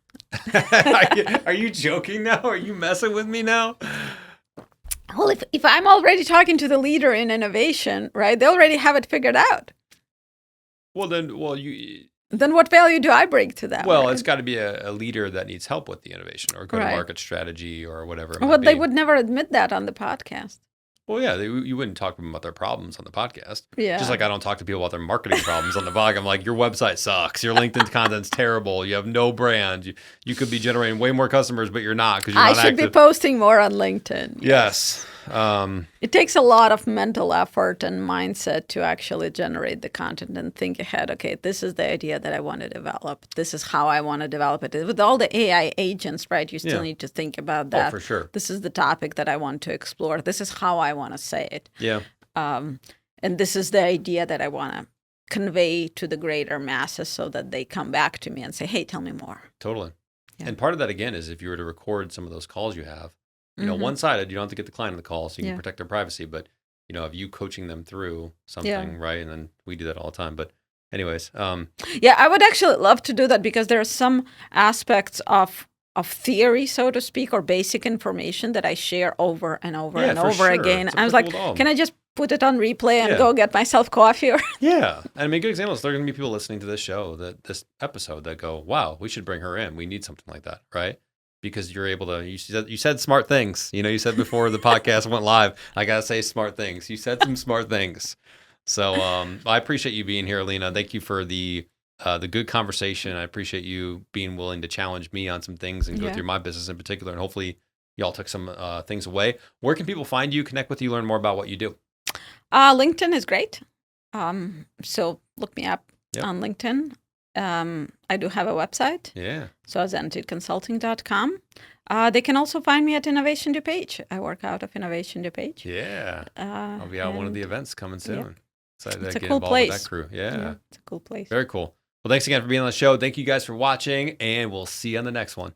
Are you joking now? Are you messing with me now? Well, if I'm already talking to the leader in innovation, right, they already have it figured out. Well, then what value do I bring to that? Well, right? It's got to be a leader that needs help with the innovation or go-to-market strategy or whatever. Well, they would never admit that on the podcast. Well, yeah, you wouldn't talk to them about their problems on the podcast. Yeah. Just like I don't talk to people about their marketing problems on the blog. I'm like, your website sucks. Your LinkedIn content's terrible. You have no brand. You could be generating way more customers, but you're not because you're not active. I should be posting more on LinkedIn. Yes. It takes a lot of mental effort and mindset to actually generate the content and think ahead. Okay, this is the idea that I want to develop. This is how I want to develop it. With all the AI agents, right, you still need to think about that. Oh, for sure. This is the topic that I want to explore. This is how I want to say it. Yeah. And this is the idea that I want to convey to the greater masses so that they come back to me and say, hey, tell me more. Totally. Yeah. And part of that, again, is if you were to record some of those calls you have, one-sided, you don't have to get the client on the call so you can protect their privacy. But, of you coaching them through something, right? And then we do that all the time. But anyways. Yeah, I would actually love to do that because there are some aspects of theory, so to speak, or basic information that I share over and over and over again. I was like, can I just put it on replay and go get myself coffee? Yeah. And I mean, good example is there are going to be people listening to this show, this episode that go, wow, we should bring her in. We need something like that, right? Because you're able to, you said smart things. You said before the podcast went live, I got to say smart things. You said some smart things. So I appreciate you being here, Elina. Thank you for the good conversation. I appreciate you being willing to challenge me on some things and go through my business in particular. And hopefully y'all took some things away. Where can people find you, connect with you, learn more about what you do? LinkedIn is great. So look me up on LinkedIn. I do have a website. Yeah. So azenityconsulting.com. They can also find me at Innovation DuPage. I work out of Innovation DuPage. Yeah. I'll be at one of the events coming soon. Excited It's to a get cool involved with place. that crew. Yeah. It's a cool place. Very cool. Well, thanks again for being on the show. Thank you guys for watching, and we'll see you on the next one.